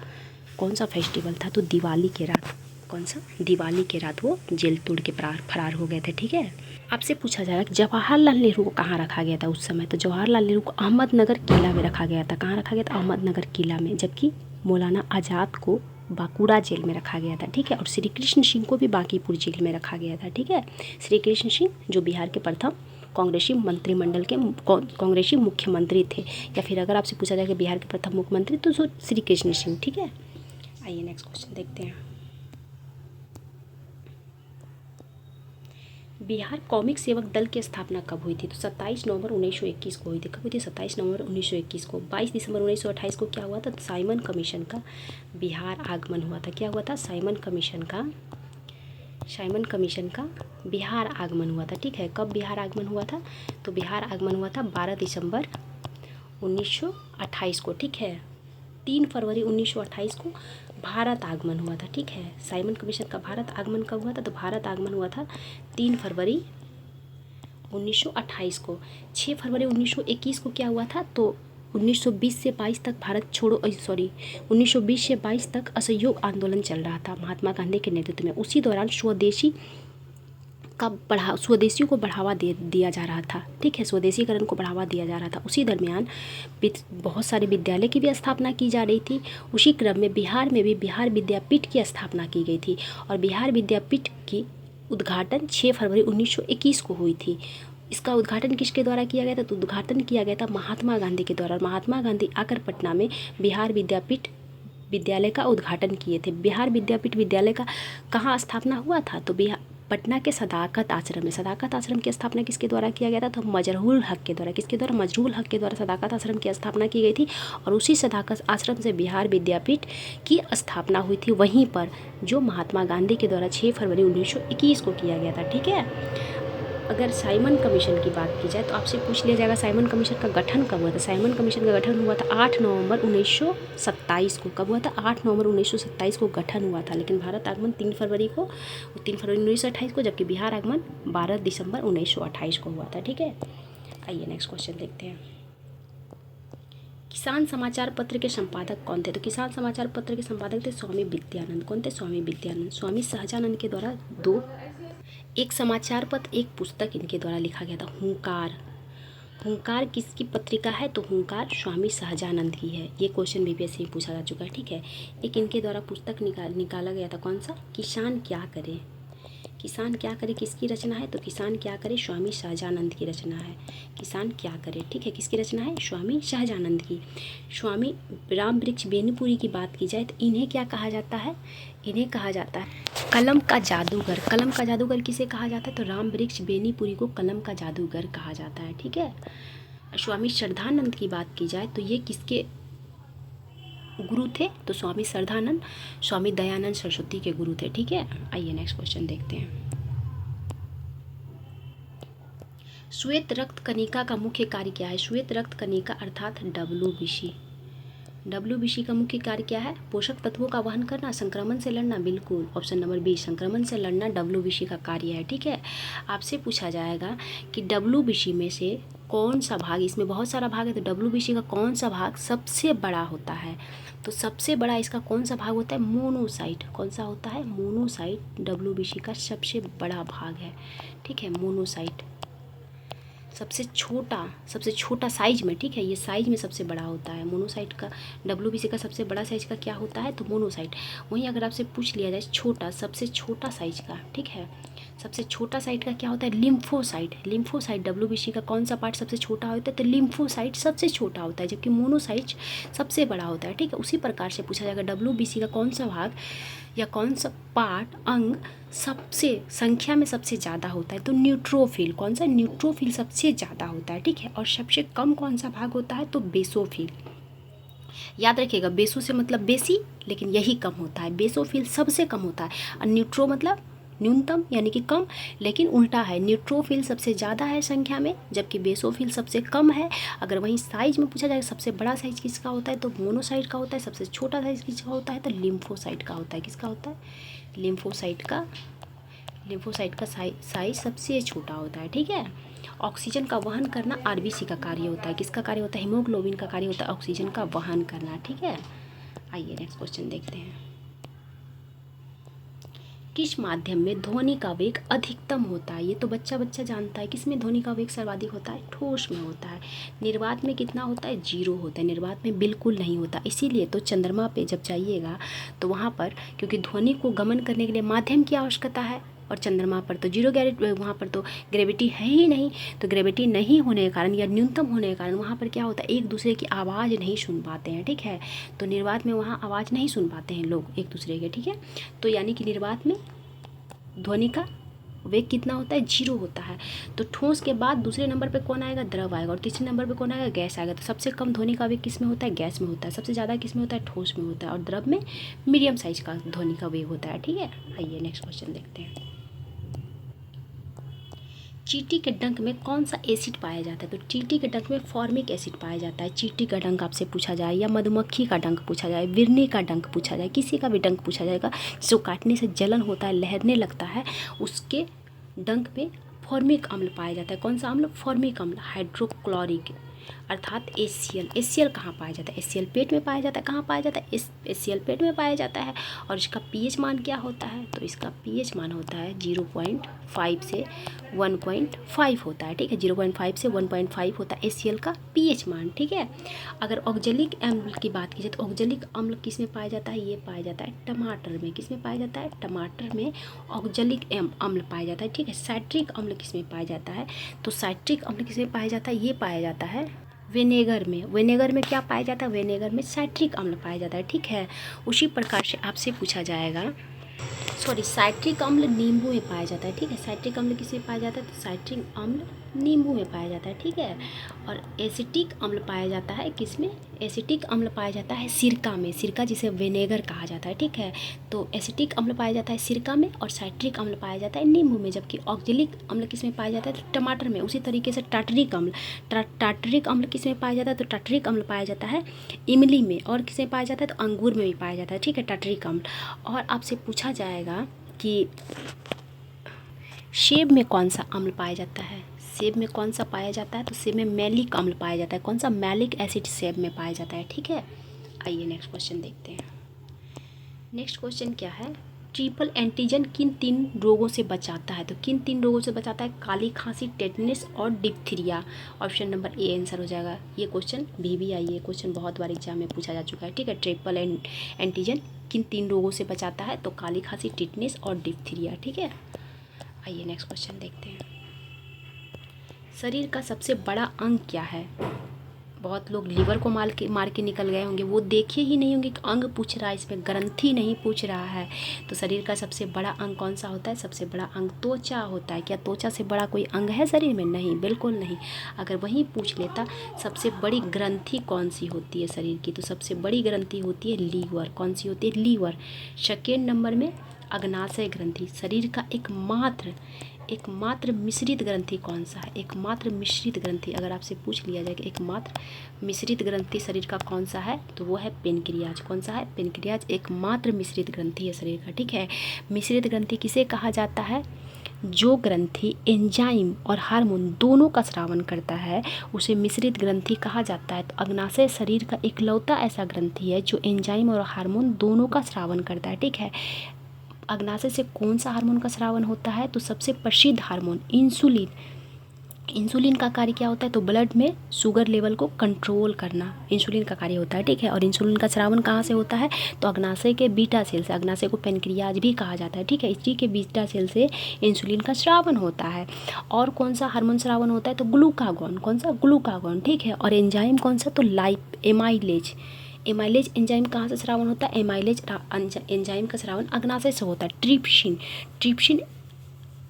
कौन सा फेस्टिवल था? तो दिवाली के रात। कौन सा? दिवाली के रात वो जेल तोड़ के फरार हो गए थे। ठीक है, आपसे पूछा जाएगा कि जवाहरलाल नेहरू को कहाँ रखा गया था उस समय। तो जवाहरलाल नेहरू को अहमदनगर किला में रखा गया था। कहाँ रखा गया था? अहमदनगर किला में। जबकि मौलाना आज़ाद को बांकुड़ा जेल में रखा गया था। ठीक है, और श्री कृष्ण सिंह को भी बांकीपुर जेल में रखा गया था। ठीक है, श्री कृष्ण सिंह जो बिहार के प्रथम कांग्रेसी मंत्रिमंडल के कांग्रेसी मुख्यमंत्री थे, या फिर अगर आपसे पूछा जाए कि बिहार के प्रथम मुख्यमंत्री तो श्री कृष्ण सिंह। ठीक है, आइए नेक्स्ट क्वेश्चन देखते हैं। बिहार कॉमिक सेवक दल की स्थापना कब हुई थी? तो 27 नवंबर 1921 को हुई थी। कब हुई थी? 27 नवंबर 1921 को। 22 दिसंबर 1928 को क्या हुआ था? तो साइमन कमीशन का बिहार आगमन हुआ था। क्या हुआ था? साइमन कमीशन का बिहार आगमन हुआ था। ठीक है, कब बिहार आगमन हुआ था? तो बिहार आगमन हुआ था 12 दिसंबर 1928 को। ठीक है, 3 फरवरी 1928 को भारत आगमन हुआ था। ठीक है, साइमन कमीशन का भारत आगमन कब हुआ था? तो भारत आगमन हुआ था 3 फरवरी 1928 को। 6 फरवरी 1921 को क्या हुआ था? तो 1920 से 22 तक 1920 से 22 तक असहयोग आंदोलन चल रहा था महात्मा गांधी के नेतृत्व में। उसी दौरान स्वदेशियों को बढ़ावा दिया जा रहा था। ठीक है, स्वदेशीकरण को बढ़ावा दिया जा रहा था। उसी दरमियान बहुत सारे विद्यालय की भी स्थापना की जा रही थी। उसी क्रम में बिहार में भी बिहार विद्यापीठ की स्थापना की गई थी और बिहार विद्यापीठ की उद्घाटन 6 फरवरी 1921 को हुई थी। इसका उद्घाटन किसके द्वारा किया गया था? तो उद्घाटन किया गया था महात्मा गांधी के द्वारा। महात्मा गांधी आकर पटना में बिहार विद्यापीठ विद्यालय का उद्घाटन किए थे। बिहार विद्यापीठ विद्यालय का कहाँ स्थापना हुआ था? तो पटना के सदाकत आश्रम में। सदाकत आश्रम की स्थापना किसके द्वारा किया गया था? तो मजरूल हक के द्वारा। किसके द्वारा? मजरूल हक के द्वारा सदाकत आश्रम की स्थापना की गई थी और उसी सदाकत आश्रम से बिहार विद्यापीठ की स्थापना हुई थी, वहीं पर जो महात्मा गांधी के द्वारा 6 फरवरी 1921 को किया गया था। ठीक है, अगर साइमन कमीशन की बात की जाए तो आपसे पूछ लिया जाएगा साइमन कमीशन का गठन कब हुआ था। साइमन कमीशन का गठन हुआ था 8 नवंबर 1927 को। कब हुआ था? 8 नवंबर 1927 को गठन हुआ था, लेकिन भारत आगमन 3 फरवरी 1928 को, जबकि बिहार आगमन 12 दिसंबर 1928 को हुआ था। ठीक है, आइए नेक्स्ट क्वेश्चन देखते हैं। किसान समाचार पत्र के संपादक कौन थे? तो किसान समाचार पत्र के संपादक थे स्वामी विद्यानंद। कौन थे? स्वामी विद्यानंद। स्वामी सहजानंद के द्वारा एक समाचार पत्र, एक पुस्तक इनके द्वारा लिखा गया था, हुंकार। हुंकार किसकी पत्रिका है? तो हुंकार स्वामी सहजानंद की है। ये क्वेश्चन बीपीएससी में पूछा जा चुका है। ठीक है, एक इनके द्वारा पुस्तक निकाला गया था, कौन सा? किसान क्या करे। किसान क्या करे किसकी रचना है? तो किसान क्या करे स्वामी सहजानंद की रचना है। किसान क्या करे, ठीक है, किसकी रचना है? स्वामी सहजानंद की। स्वामी राम वृक्ष बेनीपुरी की बात की जाए तो इन्हें क्या कहा जाता है? इन्हें कहा जाता है कलम का जादूगर। कलम का जादूगर किसे कहा जाता है? तो राम वृक्ष बेनीपुरी को कलम का जादूगर कहा जाता है। ठीक है, स्वामी श्रद्धानंद की बात की जाए तो ये किसके गुरु थे? तो स्वामी श्रद्धानंद स्वामी दयानंद सरस्वती के गुरु थे। ठीक है, आइए नेक्स्ट क्वेश्चन देखते हैं। श्वेत रक्त कणिका का मुख्य कार्य क्या है? श्वेत रक्त कणिका अर्थात WBC। WBC का मुख्य कार्य क्या है? पोषक तत्वों का वहन करना, संक्रमण से लड़ना। बिल्कुल, ऑप्शन नंबर बी, संक्रमण से लड़ना WBC का कार्य है। ठीक है, आपसे पूछा जाएगा कि WBC में से कौन सा भाग, इसमें बहुत सारा भाग है, तो WBC का कौन सा भाग सबसे बड़ा होता है? तो सबसे बड़ा इसका कौन सा भाग होता है? मोनोसाइट। कौन सा होता है? मोनोसाइट WBC का सबसे बड़ा भाग है। ठीक है, मोनोसाइट सबसे छोटा साइज में। ठीक है, ये साइज में सबसे बड़ा होता है मोनोसाइट का। WBC का सबसे बड़ा साइज का क्या होता है? तो मोनोसाइट। वहीं अगर आपसे पूछ लिया जाए सबसे छोटा साइज का, ठीक है, सबसे छोटा साइट का क्या होता है? लिम्फोसाइट। लिम्फोसाइट WBC का कौन सा पार्ट सबसे छोटा होता है? तो लिम्फोसाइट सबसे छोटा होता है, जबकि मोनोसाइट सबसे बड़ा होता है। ठीक है, उसी प्रकार से पूछा जाएगा WBC का कौन सा भाग या कौन सा पार्ट अंग सबसे संख्या में सबसे ज़्यादा होता है? तो न्यूट्रोफिल। कौन सा? न्यूट्रोफिल सबसे ज़्यादा होता है। ठीक है, और सबसे कम कौन सा भाग होता है? तो बेसोफिल। याद रखिएगा, बेसो से मतलब बेसी, लेकिन यही कम होता है। बेसोफिल सबसे कम होता है, और न्यूट्रो मतलब न्यूनतम यानी कि कम, लेकिन उल्टा है, न्यूट्रोफिल सबसे ज़्यादा है संख्या में, जबकि बेसोफिल सबसे कम है। अगर वहीं साइज में पूछा जाए सबसे बड़ा साइज किसका होता है? तो मोनोसाइट का होता है। सबसे छोटा साइज किसका होता है? तो लिम्फोसाइट का होता है। किसका होता है? लिम्फोसाइट का। लिम्फोसाइट का साइज सबसे छोटा होता है। ठीक है, ऑक्सीजन का वहन करना RBC का कार्य होता है। किसका कार्य होता है? हीमोग्लोबिन का कार्य होता है ऑक्सीजन का वहन करना। ठीक है, आइए नेक्स्ट क्वेश्चन देखते हैं। किस माध्यम में ध्वनि का वेग अधिकतम होता है? ये तो बच्चा बच्चा जानता है। किसमें ध्वनि का वेग सर्वाधिक होता है? ठोस में होता है। निर्वात में कितना होता है? 0 होता है। निर्वात में बिल्कुल नहीं होता। इसीलिए तो चंद्रमा पे जब जाइएगा तो वहाँ पर, क्योंकि ध्वनि को गमन करने के लिए माध्यम की आवश्यकता है, और चंद्रमा पर तो वहाँ पर तो ग्रेविटी है ही नहीं। तो ग्रेविटी नहीं होने के कारण या न्यूनतम होने के कारण वहाँ पर क्या होता है? एक दूसरे की आवाज़ नहीं सुन पाते हैं। ठीक है, तो निर्वात में वहाँ आवाज़ नहीं सुन पाते हैं लोग एक दूसरे के। ठीक है, तो यानी कि निर्वात में ध्वनि का वेग कितना होता है? 0 होता है। तो ठोस के बाद दूसरे नंबर पे कौन आएगा? द्रव आएगा। और तीसरे नंबर पे कौन आएगा? गैस आएगा। तो सबसे कम ध्वनि का वेग किस में होता है? गैस में होता है। सबसे ज़्यादा किस में होता है? ठोस में होता है। और द्रव में मीडियम साइज का ध्वनि का वेग होता है। ठीक है, आइए नेक्स्ट क्वेश्चन देखते हैं। चींटी के डंक में कौन सा एसिड पाया जाता है? तो चींटी के डंक में फॉर्मिक एसिड पाया जाता है। चींटी का डंक आपसे पूछा जाए, या मधुमक्खी का डंक पूछा जाए, बिरनी का डंक पूछा जाए, किसी का भी डंक पूछा जाएगा, जो काटने से जलन होता है, लहरने लगता है, उसके डंक में फॉर्मिक अम्ल पाया जाता है। कौन सा अम्ल? फॉर्मिक अम्ल, हाइड्रोक्लोरिक अर्थात HCl। HCl कहाँ पाया जाता है? HCl पेट में पाया जाता है। कहाँ पाया जाता है? HCl पेट में पाया जाता है। और इसका pH मान क्या होता है? तो इसका pH मान होता है 0.5 से 1.5 होता है। ठीक है, 0.5 से 1.5 होता है HCl का pH मान। ठीक है, अगर ऑक्जेलिक अम्ल की बात की जाए तो ऑक्जेलिक अम्ल किस में पाया जाता है? ये पाया जाता है टमाटर में। किस में पाया जाता है? टमाटर में ऑक्जेलिक अम्ल पाया जाता है। ठीक है, साइट्रिक अम्ल किस में पाया जाता है? तो साइट्रिक अम्ल किस में पाया जाता है? ये पाया जाता है विनेगर में। विनेगर में क्या पाया जाता है? विनेगर में साइट्रिक अम्ल पाया जाता है। ठीक है, उसी प्रकार से आपसे पूछा जाएगा, साइट्रिक अम्ल नींबू में पाया जाता है। ठीक है, साइट्रिक अम्ल किसमें पाया जाता है? तो साइट्रिक अम्ल नींबू में पाया जाता है। ठीक है, और एसिटिक अम्ल पाया जाता है किसमें? एसिटिक अम्ल पाया जाता है सिरका में। सिरका जिसे विनेगर कहा जाता है। ठीक है, तो एसिटिक अम्ल पाया जाता है सिरका में, और साइट्रिक अम्ल पाया जाता है नींबू में। जबकि ऑक्जेलिक अम्ल किसमें पाया जाता है? तो टमाटर में। उसी तरीके से टाटरिक अम्ल, टाटरिक अम्ल किसमें पाया जाता है? तो टाटरिक अम्ल पाया जाता है इमली में। और किसमें पाया जाता है? तो अंगूर में भी पाया जाता है। ठीक है, टाटरिक अम्ल। और आपसे पूछा जाएगा कि सेब में कौन सा अम्ल पाया जाता है? सेब में कौन सा पाया जाता है? तो सेब में मैलिक अम्ल पाया जाता है। कौन सा? मैलिक एसिड सेब में पाया जाता है। ठीक है, आइए नेक्स्ट क्वेश्चन देखते हैं। नेक्स्ट क्वेश्चन क्या है? ट्रिपल एंटीजन किन 3 रोगों से बचाता है? तो किन 3 रोगों से बचाता है? काली खांसी, टेटनस और diphtheria. Option number A answer हो जाएगा। ये क्वेश्चन भी आई है, क्वेश्चन बहुत बार एग्जाम में पूछा जा चुका है। ठीक है, ट्रिपल एंटीजन किन 3 रोगों से बचाता है? तो काली खांसी, टेटनस और डिप्थीरिया। ठीक है, आइए नेक्स्ट क्वेश्चन देखते हैं। शरीर का सबसे बड़ा अंग क्या है? बहुत लोग लीवर को मार के निकल गए होंगे, वो देखे ही नहीं होंगे कि अंग पूछ रहा है, इसमें ग्रंथि नहीं पूछ रहा है। तो शरीर का सबसे बड़ा अंग कौन सा होता है? सबसे बड़ा अंग त्वचा होता है। क्या त्वचा से बड़ा कोई अंग है शरीर में? नहीं, बिल्कुल नहीं। अगर वही पूछ लेता सबसे बड़ी ग्रंथि कौन सी होती है शरीर की, तो सबसे बड़ी ग्रंथि होती है लीवर। कौन सी होती है? लीवर। सेकेंड नंबर में अग्नाशय ग्रंथि। शरीर का एकमात्र मिश्रित ग्रंथि कौन सा है? एकमात्र मिश्रित ग्रंथि, अगर आपसे पूछ लिया जाए कि एकमात्र मिश्रित ग्रंथि शरीर का कौन सा है, तो वो है पेनक्रियाज। कौन सा है? पेनक्रियाज एकमात्र मिश्रित ग्रंथि है शरीर का। ठीक है, मिश्रित ग्रंथि किसे कहा जाता है? जो ग्रंथि एंजाइम और हार्मोन दोनों का स्रावन करता है उसे मिश्रित ग्रंथि कहा जाता है। तो अग्नाशय शरीर का इकलौता ऐसा ग्रंथि है जो एंजाइम और हार्मोन दोनों का स्रावन करता है। ठीक है, अग्नाशय से कौन सा हार्मोन का स्रावन होता है? तो सबसे प्रसिद्ध हार्मोन इंसुलिन। इंसुलिन का कार्य क्या होता है, तो ब्लड में शुगर लेवल को कंट्रोल करना इंसुलिन का कार्य होता है, ठीक है। और इंसुलिन का स्रावन कहाँ से होता है, तो अग्नाशय के बीटा सेल से, अग्नाशय को पेनक्रियाज भी कहा जाता है, ठीक है। इसी के बीटा सेल से इंसुलिन का स्रावन होता है। और कौन सा हार्मोन स्रावन होता है, तो ग्लूकागॉन, कौन सा, ग्लूकागॉन, ठीक है। और एंजाइम कौन सा, तो एमाइलेज, एमाइलेज एंजाइम कहाँ से स्रावन होता है, एमाइलेज एंजाइम का स्रावन अग्नाशय से होता है। ट्रिप्सिन, ट्रिप्सिन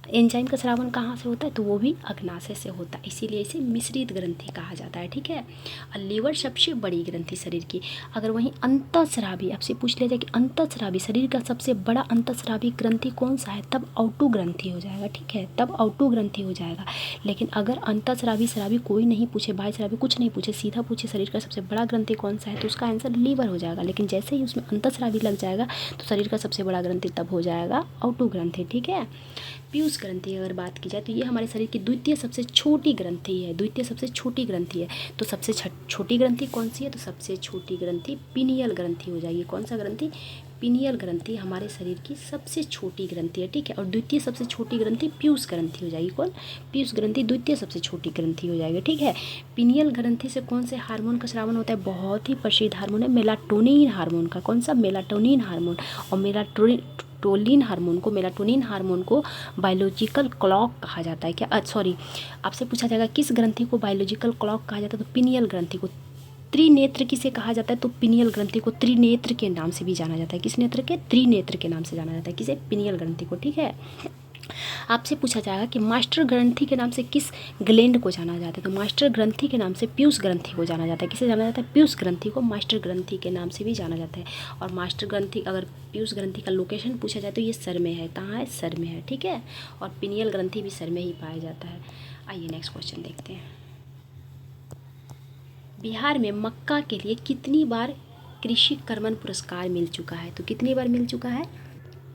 एंजाइम का स्रावन कहाँ से होता है, तो वो भी अग्नाशय से होता है, इसीलिए इसे मिश्रित ग्रंथि कहा जाता है, ठीक है। और लीवर सबसे बड़ी ग्रंथि शरीर की। अगर वहीं अंतःस्रावी आपसे पूछ लिया जाए कि अंतःस्रावी शरीर का सबसे बड़ा अंतःस्रावी ग्रंथि कौन सा है, तब औटू ग्रंथि हो जाएगा, ठीक है, तब औटू ग्रंथि हो जाएगा। लेकिन अगर अंतःस्रावी स्रावी कोई नहीं पूछे, बाह्यस्रावी कुछ नहीं पूछे, सीधा पूछे शरीर का सबसे बड़ा ग्रंथि कौन सा है, तो उसका आंसर लीवर हो जाएगा। लेकिन जैसे ही उसमें अंतःस्रावी लग जाएगा तो शरीर का सबसे बड़ा ग्रंथि तब हो जाएगा औटू ग्रंथि, ठीक है। पीयूष ग्रंथि अगर बात की जाए तो ये हमारे शरीर की द्वितीय सबसे छोटी ग्रंथि है, द्वितीय सबसे छोटी ग्रंथि है। तो सबसे छोटी ग्रंथि कौन सी है, तो सबसे छोटी ग्रंथि पीनियल ग्रंथि हो जाएगी। कौन सा ग्रंथि, पीनियल ग्रंथि हमारे शरीर की सबसे छोटी ग्रंथि है, ठीक है। और द्वितीय सबसे छोटी ग्रंथि पीयूष ग्रंथि हो जाएगी। कौन, पीयूष ग्रंथि द्वितीय सबसे छोटी ग्रंथि हो जाएगी, ठीक है। पीनियल ग्रंथि से कौन से हार्मोन का स्रावन होता है, बहुत ही प्रसिद्ध हार्मोन है मेलाटोनिन हार्मोन का। कौन सा, मेलाटोनिन हार्मोन। और मेलाटोनिन हार्मोन को बायोलॉजिकल क्लॉक कहा जाता है। क्या, सॉरी, आपसे पूछा जाएगा किस ग्रंथि को बायोलॉजिकल क्लॉक कहा जाता है, तो पिनियल ग्रंथि को। त्रिनेत्र किसे कहा जाता है, तो पिनियल ग्रंथि को त्रिनेत्र के नाम से भी जाना जाता है। किस नेत्र के, त्रिनेत्र के नाम से जाना जाता है, किसे, पिनियल ग्रंथि को, ठीक है। आपसे पूछा जाएगा कि मास्टर ग्रंथि के नाम से किस ग्लैंड को जाना जाता है, तो मास्टर ग्रंथि के नाम से पीयूष ग्रंथि को जाना जाता है। किसे जाना जाता है, पीयूष ग्रंथि को मास्टर ग्रंथि के नाम से भी जाना जाता है। और मास्टर ग्रंथि, अगर पीयूष ग्रंथि का लोकेशन पूछा जाए तो ये सर में है, कहाँ है, सर में है, ठीक है। और पिनियल ग्रंथि भी सर में ही पाया जाता है। आइए नेक्स्ट क्वेश्चन देखते हैं। बिहार में मक्का के लिए कितनी बार कृषि कर्मण पुरस्कार मिल चुका है, तो कितनी बार मिल चुका है,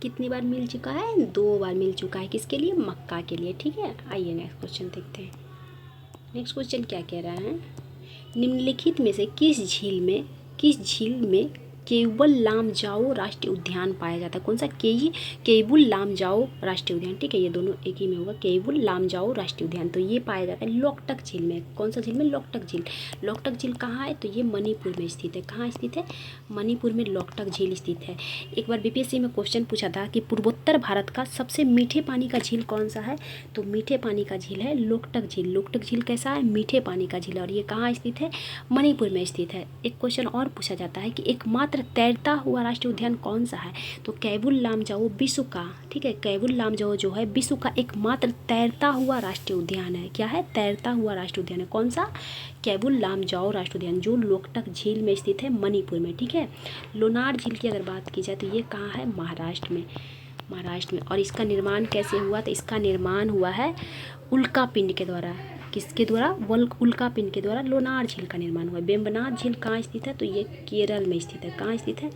कितनी बार मिल चुका है, 2 बार मिल चुका है। किसके लिए, मक्का के लिए, ठीक है। आइए नेक्स्ट क्वेश्चन देखते हैं। नेक्स्ट क्वेश्चन क्या कह रहा है, निम्नलिखित में से किस झील में केबुल लामजाओ राष्ट्रीय उद्यान पाया जाता है। कौन सा, केबुल लामजाओ राष्ट्रीय उद्यान, ठीक है। ये दोनों एक ही में होगा, केबुल लामजाओ राष्ट्रीय उद्यान। तो ये पाया जाता है लोकटक झील में। कौन सा झील में, लोकटक झील। लोकटक झील कहाँ है, तो ये मणिपुर में स्थित है। कहाँ स्थित है, मणिपुर में लोकटक झील स्थित है। एक बार बीपीएससी में क्वेश्चन पूछा था कि पूर्वोत्तर भारत का सबसे मीठे पानी का झील कौन सा है, तो मीठे पानी का झील है लोकटक झील। लोकटक झील कैसा है, मीठे पानी का झील, और ये कहाँ स्थित है, मणिपुर में स्थित है। एक क्वेश्चन और पूछा जाता है कि एकमात्र तैरता हुआ राष्ट्रीय उद्यान कौन सा है, तो केबुल लामजाओ विश्व का, ठीक है। केबुल लामजाओ जो है विश्व का एकमात्र तैरता हुआ राष्ट्रीय उद्यान है। क्या है, तैरता हुआ राष्ट्रीय उद्यान है। कौन सा, केबुल लामजाओ राष्ट्रीय उद्यान, जो लोकटक झील में स्थित है, मणिपुर में, ठीक है। लोनार झील की अगर बात की जाए तो ये कहाँ है, महाराष्ट्र में, महाराष्ट्र में। और इसका निर्माण कैसे हुआ, तो इसका निर्माण हुआ है उल्का पिंड के द्वारा। किसके द्वारा, उल्का पिंड के द्वारा लोनार झील का निर्माण हुआ है। वेम्बनाथ झील कहाँ स्थित है, तो ये केरल में स्थित है। कहाँ स्थित है,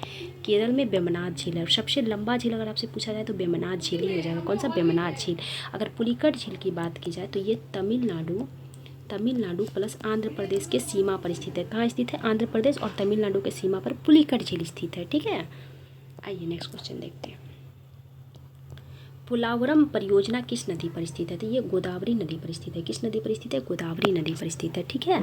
केरल में वेम्बनाथ झील है। और सबसे लंबा झील अगर आपसे पूछा जाए तो वेम्बनाथ झील ही हो जाएगा। कौन सा, वेम्बनाथ झील। अगर पुलिकट झील की बात की जाए तो ये तमिलनाडु प्लस आंध्र प्रदेश के सीमा पर स्थित है। कहाँ स्थित है, आंध्र प्रदेश और तमिलनाडु के सीमा पर पुलिकट झील स्थित है, ठीक है। आइए नेक्स्ट क्वेश्चन देखते हैं। पोलावरम परियोजना किस नदी पर स्थित है, तो ये गोदावरी नदी पर स्थित है। किस नदी पर स्थित है, गोदावरी नदी पर स्थित है, ठीक है।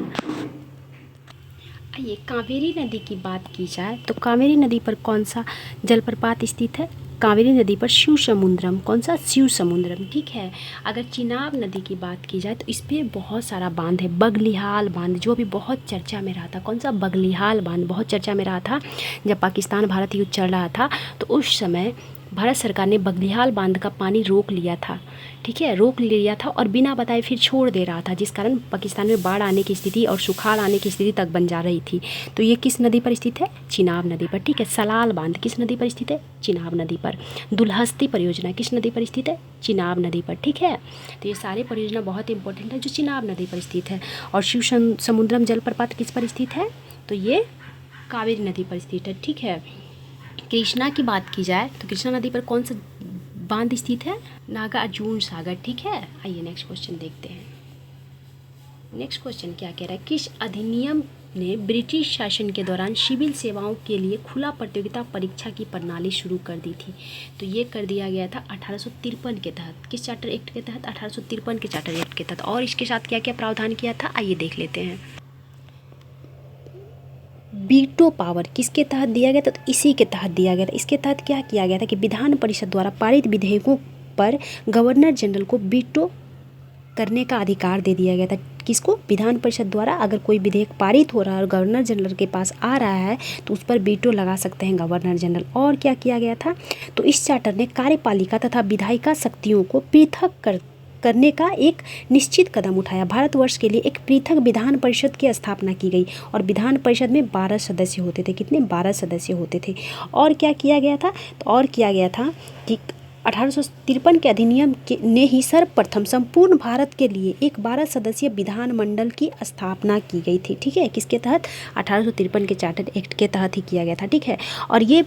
आइए कावेरी नदी की बात की जाए तो कावेरी नदी पर कौन सा जलप्रपात स्थित है, कावेरी नदी पर शिव समुद्रम। कौन सा, शिव समुद्रम, ठीक है। अगर चिनाब नदी की बात की जाए तो इस पर बहुत सारा बांध है, बगलिहाल बांध जो अभी बहुत चर्चा में रहा था। कौन सा, बगलिहाल बांध बहुत चर्चा में रहा था जब पाकिस्तान भारत युद्ध चल रहा था, तो उस समय भारत सरकार ने बगलिहाल बांध का पानी रोक लिया था, ठीक है, रोक लिया था और बिना बताए फिर छोड़ दे रहा था, जिस कारण पाकिस्तान में बाढ़ आने की स्थिति और सुखाड़ आने की स्थिति तक बन जा रही थी। तो ये किस नदी पर स्थित है, चिनाब नदी पर, ठीक है। सलाल बांध किस नदी पर स्थित है, चिनाब नदी पर। दुल्हस्ती परियोजना किस नदी पर स्थित है, चिनाब नदी पर, ठीक है। तो ये सारे परियोजना बहुत इंपॉर्टेंट है जो चिनाब नदी पर स्थित है। और शिव समुद्रम जलप्रपात किस पर स्थित है, तो ये कावेरी नदी पर स्थित है, ठीक है। कृष्णा की बात की जाए तो कृष्णा नदी पर कौन सा बांध स्थित है, नागार्जुन सागर, ठीक है। आइए नेक्स्ट क्वेश्चन देखते हैं। नेक्स्ट क्वेश्चन क्या कह रहा है, किस अधिनियम ने ब्रिटिश शासन के दौरान सिविल सेवाओं के लिए खुला प्रतियोगिता परीक्षा की प्रणाली शुरू कर दी थी? तो ये कर दिया गया था 1853 के तहत। किस चार्टर एक्ट के तहत? 1853 के चार्टर एक्ट के तहत। और इसके साथ क्या क्या प्रावधान किया था, आइए देख लेते हैं। वीटो पावर किसके तहत दिया गया था? तो इसी के तहत दिया गया था। इसके तहत क्या किया गया था कि विधान परिषद द्वारा पारित विधेयकों पर गवर्नर जनरल को वीटो करने का अधिकार दे दिया गया था। किसको? विधान परिषद द्वारा अगर कोई विधेयक पारित हो रहा है और गवर्नर जनरल के पास आ रहा है तो उस पर वीटो लगा सकते हैं गवर्नर जनरल। और क्या किया गया था? तो इस चार्टर ने कार्यपालिका तथा विधायिका शक्तियों को पृथक करने का एक निश्चित कदम उठाया। भारतवर्ष के लिए एक पृथक विधान परिषद की स्थापना की गई और विधान परिषद में 12 सदस्य होते थे। कितने? 12 सदस्य होते थे। और क्या किया गया था? तो और किया गया था कि 1853 के अधिनियम ने ही सर्वप्रथम संपूर्ण भारत के लिए एक 12 सदस्यीय विधानमंडल की स्थापना की गई थी। ठीक है, किसके तहत? 1853 के चार्टर एक्ट के तहत ही किया गया था। ठीक है, और ये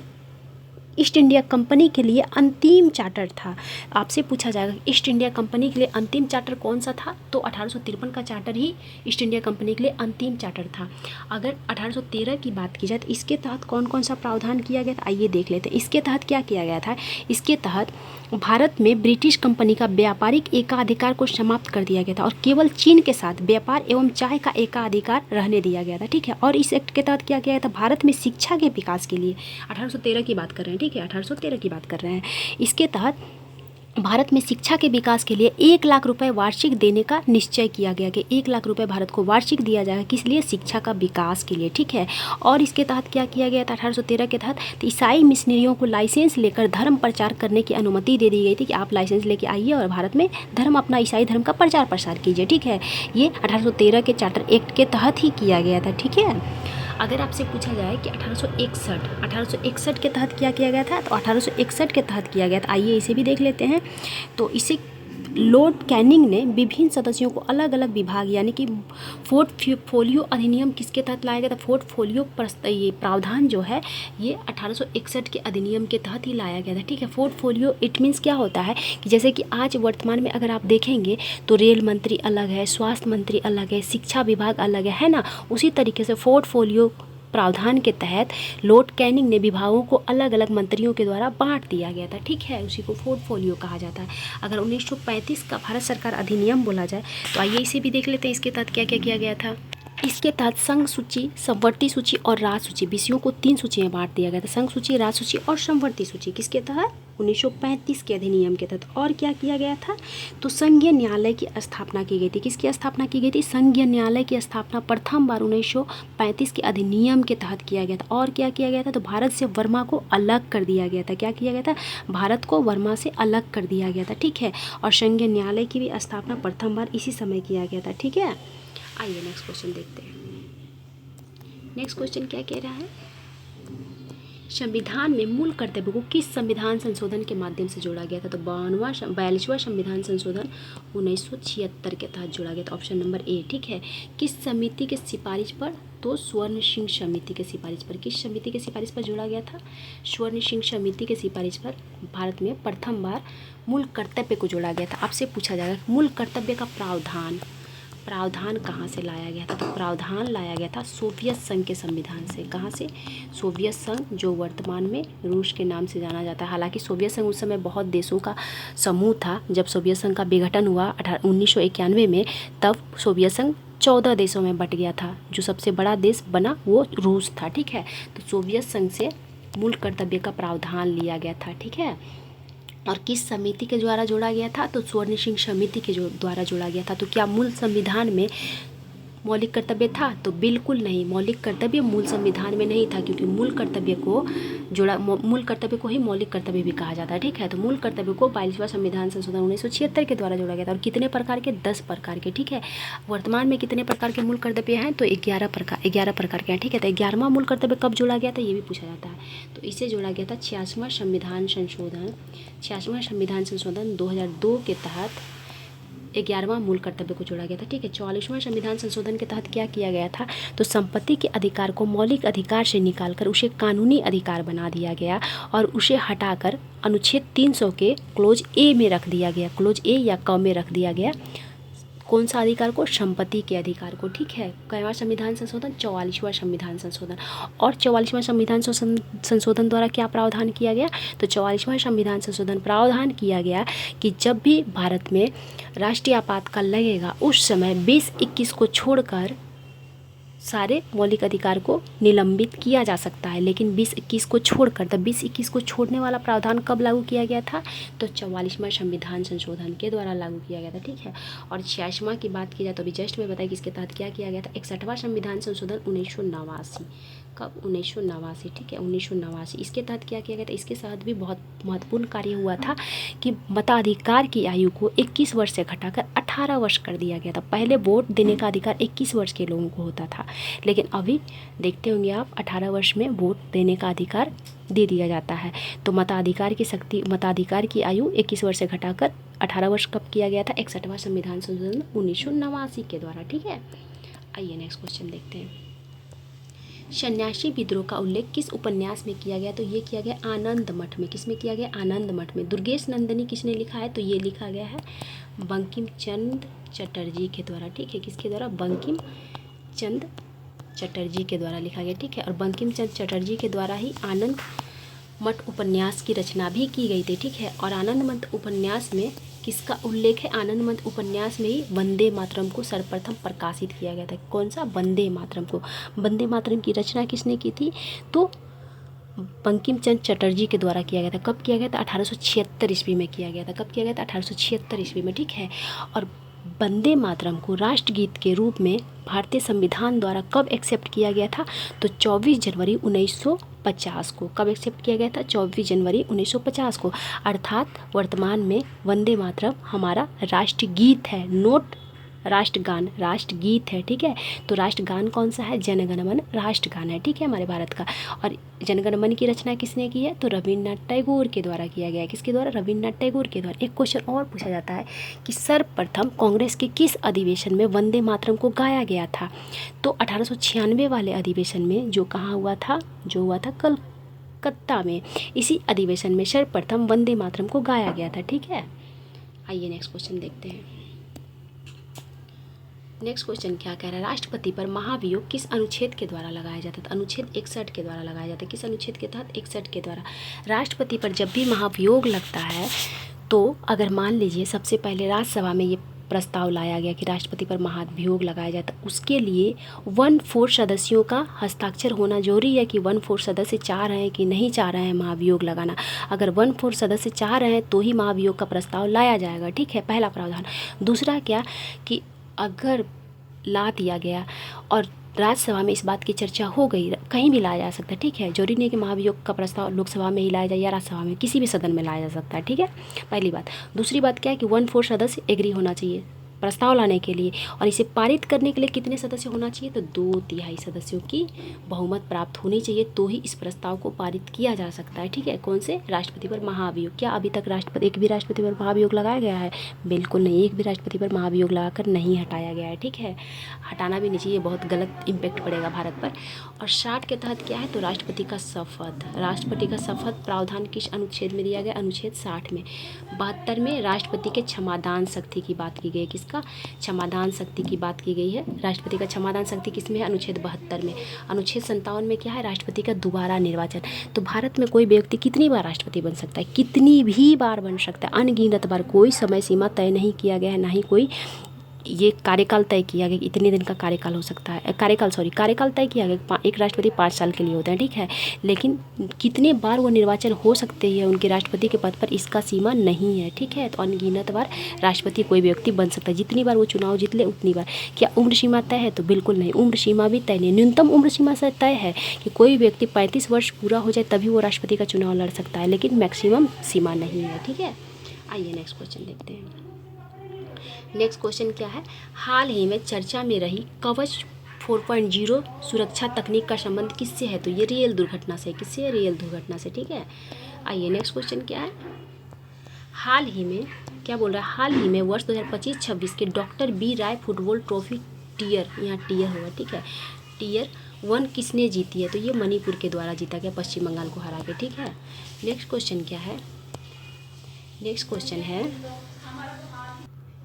ईस्ट इंडिया कंपनी के लिए अंतिम चार्टर था। आपसे पूछा जाएगा ईस्ट इंडिया कंपनी के लिए अंतिम चार्टर कौन सा था? तो 1853 का चार्टर ही ईस्ट इंडिया कंपनी के लिए अंतिम चार्टर था। अगर 1813 की बात की जाए तो इसके तहत कौन कौन सा प्रावधान किया गया था, आइए देख लेते हैं। इसके तहत क्या किया गया था? इसके तहत भारत में ब्रिटिश कंपनी का व्यापारिक एकाधिकार को समाप्त कर दिया गया था और केवल चीन के साथ व्यापार एवं चाय का एकाधिकार रहने दिया गया था। ठीक है, और इस एक्ट के तहत क्या किया गया था? भारत में शिक्षा के विकास के लिए 1813 की बात कर रहे हैं। ठीक है, 1813 की बात कर रहे हैं। इसके तहत भारत में शिक्षा के विकास के लिए 1 लाख रुपए वार्षिक देने का निश्चय किया गया कि 1 लाख रुपए भारत को वार्षिक दिया जाएगा। किस लिए? शिक्षा का विकास के लिए। ठीक है, और इसके तहत क्या किया गया था? 1813 के तहत तो ईसाई मिशनरियों को लाइसेंस लेकर धर्म प्रचार करने की अनुमति दे दी गई थी कि आप लाइसेंस लेके आइए और भारत में धर्म, अपना ईसाई धर्म का प्रचार प्रसार कीजिए। ठीक है, ये 1813 के चार्टर एक्ट के तहत ही किया गया था। ठीक है, अगर आपसे पूछा जाए कि 1861 के तहत क्या किया गया था, तो 1861 के तहत किया गया था। आइए इसे भी देख लेते हैं। तो इसे लॉर्ड कैनिंग ने विभिन्न सदस्यों को अलग अलग विभाग यानी कि पोर्टफोलियो अधिनियम किसके तहत लाया गया था? पोर्टफोलियो ये प्रावधान जो है ये 1861 के अधिनियम के तहत ही लाया गया था। ठीक है, पोर्टफोलियो इट मीन्स क्या होता है कि जैसे कि आज वर्तमान में अगर आप देखेंगे तो रेल मंत्री अलग है, स्वास्थ्य मंत्री अलग है, शिक्षा विभाग अलग है ना। उसी तरीके से पोर्टफोलियो प्रावधान के तहत लॉर्ड कैनिंग ने विभागों को अलग अलग मंत्रियों के द्वारा बांट दिया गया था। ठीक है, उसी को पोर्टफोलियो कहा जाता है। अगर 1935 का भारत सरकार अधिनियम बोला जाए तो आइए इसे भी देख लेते हैं। इसके तहत क्या क्या किया गया था? इसके तहत संघ सूची, समवर्ती सूची और राज सूची विषयों को 3 सूचियाँ बांट दिया गया था। संघ सूची, राज सूची और समवर्ती सूची। किसके तहत? 1935 के अधिनियम के तहत। और क्या किया गया था? तो संघीय न्यायालय की स्थापना की गई थी। किसकी स्थापना की गई थी? संघीय न्यायालय की स्थापना प्रथम बार 1935 के अधिनियम के तहत किया गया था। और क्या किया गया था? तो भारत से वर्मा को अलग कर दिया गया था। क्या किया गया था? भारत को वर्मा से अलग कर दिया गया था। ठीक है, और संघीय न्यायालय की भी स्थापना प्रथम बार इसी समय किया गया था। ठीक है, आइए नेक्स्ट क्वेश्चन देखते हैं। नेक्स्ट क्वेश्चन क्या कह रहा है? संविधान में मूल कर्तव्य को किस संविधान संशोधन के माध्यम से जोड़ा गया था? तो 42वां संविधान संशोधन 1976 के तहत जोड़ा गया था। Option number A. ठीक है, किस समिति के सिफारिश पर? तो स्वर्ण सिंह समिति के सिफारिश पर। किस समिति के सिफारिश पर जोड़ा गया था? स्वर्ण सिंह समिति के सिफारिश पर भारत में प्रथम बार मूल कर्तव्य को जोड़ा गया था। आपसे पूछा जाएगा मूल कर्तव्य का प्रावधान कहाँ से लाया गया था? तो प्रावधान लाया गया था सोवियत संघ के संविधान से। कहाँ से? सोवियत संघ, जो वर्तमान में रूस के नाम से जाना जाता है। हालांकि सोवियत संघ उस समय बहुत देशों का समूह था। जब सोवियत संघ का विघटन हुआ 1991 में, तब सोवियत संघ 14 देशों में बट गया था। जो सबसे बड़ा देश बना वो रूस था। ठीक है, तो सोवियत संघ से मूल कर्तव्य का प्रावधान लिया गया था। ठीक है, और किस समिति के द्वारा जोड़ा गया था? तो स्वर्ण सिंह समिति के द्वारा जोड़ा गया था। तो क्या मूल संविधान में मौलिक कर्तव्य था? तो बिल्कुल नहीं, मौलिक कर्तव्य मूल संविधान में नहीं था, क्योंकि मूल कर्तव्य को ही मौलिक कर्तव्य भी कहा जाता है। ठीक है, तो मूल कर्तव्य को 42वां संविधान संशोधन 1976 के द्वारा जोड़ा गया था। और कितने प्रकार के? 10 प्रकार के। ठीक है, वर्तमान में कितने प्रकार के मूल कर्तव्य हैं? तो 11 प्रकार के हैं। ठीक है, तो 11वां मूल कर्तव्य कब जोड़ा गया था, ये भी पूछा जाता है। तो इसे जोड़ा गया था 86वां संविधान संशोधन 2002 के तहत 11वां मूल कर्तव्य को जोड़ा गया था। ठीक है, 44वां संविधान संशोधन के तहत क्या किया गया था? तो संपत्ति के अधिकार को मौलिक अधिकार से निकालकर उसे कानूनी अधिकार बना दिया गया और उसे हटाकर अनुच्छेद 300 के क्लोज ए में रख दिया गया। क्लोज ए या क में रख दिया गया। कौन सा अधिकार को? संपत्ति के अधिकार को, ठीक है। कईवां संविधान संशोधन? 44वां संविधान संशोधन। और 44वां संविधान संशोधन द्वारा क्या प्रावधान किया गया? तो 44वां संविधान संशोधन प्रावधान किया गया कि जब भी भारत में राष्ट्रीय आपातकाल लगेगा उस समय 2021 को छोड़कर सारे मौलिक अधिकार को निलंबित किया जा सकता है, लेकिन 2021 को छोड़कर, तब 2021 को छोड़ने वाला प्रावधान कब लागू किया गया था? तो 44वां संविधान संशोधन के द्वारा लागू किया गया था, ठीक है। और 86वां की बात की जाए तो अभी जस्ट में बताया कि इसके तहत क्या किया गया था? 61वां संविधान संशोधन 1989। कब? 1989, ठीक है, 1989। इसके तहत क्या किया गया था? इसके साथ भी बहुत महत्वपूर्ण कार्य हुआ था कि मताधिकार की आयु को 21 वर्ष से घटाकर 18 वर्ष कर दिया गया था। पहले वोट देने का अधिकार 21 वर्ष के लोगों को होता था, लेकिन अभी देखते होंगे आप 18 वर्ष में वोट देने का अधिकार दे दिया जाता है। तो मताधिकार की आयु 21 वर्ष से घटाकर 18 वर्ष कब किया गया था? 61वां संविधान संशोधन 1989 के द्वारा, ठीक है। आइए नेक्स्ट क्वेश्चन देखते हैं। सन्यासी विद्रोह का उल्लेख किस उपन्यास में किया गया? तो ये किया गया आनंद मठ में। किस में किया गया? आनंद मठ में। दुर्गेश नंदिनी किसने लिखा है? तो ये लिखा गया है बंकिम चंद्र चटर्जी के द्वारा, ठीक है। किसके द्वारा? बंकिम चंद्र चटर्जी के द्वारा लिखा गया, ठीक है। और बंकिम चंद्र चटर्जी के द्वारा ही आनंद मठ उपन्यास की रचना भी की गई थी, ठीक है। और आनंद मठ उपन्यास में किसका उल्लेख है? आनंद मठ उपन्यास में ही वंदे मातरम को सर्वप्रथम प्रकाशित किया गया था। कौन सा? वंदे मातरम को। वंदे मातरम की रचना किसने की थी? तो बंकिम चंद्र चटर्जी के द्वारा किया गया था। कब किया गया था? 1876 ईस्वी में किया गया था। कब किया गया था? 1876 ईस्वी में, ठीक है। और वंदे मातरम को राष्ट्रगीत के रूप में भारतीय संविधान द्वारा कब एक्सेप्ट किया गया था? तो 24 जनवरी 1950 को। कब एक्सेप्ट किया गया था? 24 जनवरी 1950 को। अर्थात वर्तमान में वंदे मातरम हमारा राष्ट्रगीत है, नोट राष्ट्रगान, राष्ट्रगीत है, ठीक है। तो राष्ट्रगान कौन सा है? जनगण मन राष्ट्रगान है, ठीक है, हमारे भारत का। और जनगण मन की रचना किसने की है? तो रविन्द्रनाथ टैगोर के द्वारा किया गया है। किसके द्वारा? रविन्द्रनाथ टैगोर के द्वारा। एक क्वेश्चन और पूछा जाता है कि सर्वप्रथम कांग्रेस के किस अधिवेशन में वंदे मातरम को गाया गया था? तो 1896 वाले अधिवेशन में, जो कहाँ हुआ था? जो हुआ था कलकत्ता में। इसी अधिवेशन में सर्वप्रथम वंदे मातरम को गाया गया था, ठीक है। आइए नेक्स्ट क्वेश्चन देखते हैं। नेक्स्ट क्वेश्चन क्या कह रहा है? राष्ट्रपति पर महाभियोग किस अनुच्छेद के द्वारा लगाया जाता है? अनुच्छेद 61 के द्वारा लगाया जाता है। किस अनुच्छेद के तहत? 61 के द्वारा। राष्ट्रपति पर जब भी महाभियोग लगता है तो अगर मान लीजिए सबसे पहले राज्यसभा में ये प्रस्ताव लाया गया कि राष्ट्रपति पर महाभियोग लगाया जाए, तो उसके लिए 1/4 सदस्यों का हस्ताक्षर होना जरूरी है कि 1/4 सदस्य चाह रहे हैं कि नहीं चाह रहे हैं महाभियोग लगाना। अगर 1/4 सदस्य चाह रहे हैं तो ही महाभियोग का प्रस्ताव लाया जाएगा, ठीक है, पहला प्रावधान। दूसरा क्या कि अगर ला दिया गया और राज्यसभा में इस बात की चर्चा हो गई, कहीं भी लाया जा सकता है, ठीक है। जरूरी नहीं कि महाभियोग का प्रस्ताव लोकसभा में ही लाया जाए या राज्यसभा में, किसी भी सदन में लाया जा सकता है, ठीक है, पहली बात। दूसरी बात क्या है कि 1/4 सदस्य एग्री होना चाहिए प्रस्ताव लाने के लिए, और इसे पारित करने के लिए कितने सदस्य होना चाहिए? तो 2/3 सदस्यों की बहुमत प्राप्त होनी चाहिए, तो ही इस प्रस्ताव को पारित किया जा सकता है, ठीक है। कौन से? राष्ट्रपति पर महाभियोग। क्या अभी तक एक भी राष्ट्रपति पर महाभियोग लगाया गया है? बिल्कुल नहीं, एक भी राष्ट्रपति पर महाभियोग लगाकर नहीं हटाया गया है, ठीक है। हटाना भी नहीं चाहिए, बहुत गलत इम्पैक्ट पड़ेगा भारत पर। और 60 के तहत क्या है? तो राष्ट्रपति का शपथ। राष्ट्रपति का शपथ प्रावधान किस अनुच्छेद में दिया गया? अनुच्छेद 60 में। 72 में राष्ट्रपति के क्षमादान शक्ति की बात की गई। किसका? क्षमादान शक्ति की बात की गई है। राष्ट्रपति का क्षमादान शक्ति किसमें है? अनुच्छेद 72 में। अनुच्छेद 57 में क्या है? राष्ट्रपति का दोबारा निर्वाचन। तो भारत में कोई व्यक्ति कितनी बार राष्ट्रपति बन सकता है? कितनी भी बार बन सकता है, अनगिनत बार। कोई समय सीमा तय नहीं किया गया है, ना ही कोई ये कार्यकाल तय किया गया कि इतने दिन का कार्यकाल हो सकता है, कार्यकाल तय किया गया। एक राष्ट्रपति 5 साल के लिए होता है, ठीक है, लेकिन कितने बार वो निर्वाचन हो सकते हैं उनके राष्ट्रपति के पद पर, इसका सीमा नहीं है, ठीक है। तो अनगिनत बार राष्ट्रपति कोई व्यक्ति बन सकता है, जितनी बार वो चुनाव जीत ले उतनी बार। क्या उम्र सीमा तय है? तो बिल्कुल नहीं, उम्र सीमा भी तय नहीं। न्यूनतम उम्र सीमा से तय है कि कोई व्यक्ति 35 वर्ष पूरा हो जाए तभी वो राष्ट्रपति का चुनाव लड़ सकता है, लेकिन मैक्सिमम सीमा नहीं है, ठीक है। आइए नेक्स्ट क्वेश्चन देखते हैं। नेक्स्ट क्वेश्चन क्या है? हाल ही में चर्चा में रही कवच 4.0 सुरक्षा तकनीक का संबंध किससे है? तो ये रेल दुर्घटना से। किससे? रेल दुर्घटना से, ठीक है। आइए नेक्स्ट क्वेश्चन क्या है? हाल ही में क्या बोल रहा है? हाल ही में वर्ष 2025-26 के डॉक्टर बी राय फुटबॉल ट्रॉफी टीयर, यहाँ टीयर होगा, ठीक है, टीयर 1 किसने जीती है? तो ये मणिपुर के द्वारा जीता गया, पश्चिम बंगाल को हरा के, ठीक है। नेक्स्ट क्वेश्चन क्या है? नेक्स्ट क्वेश्चन है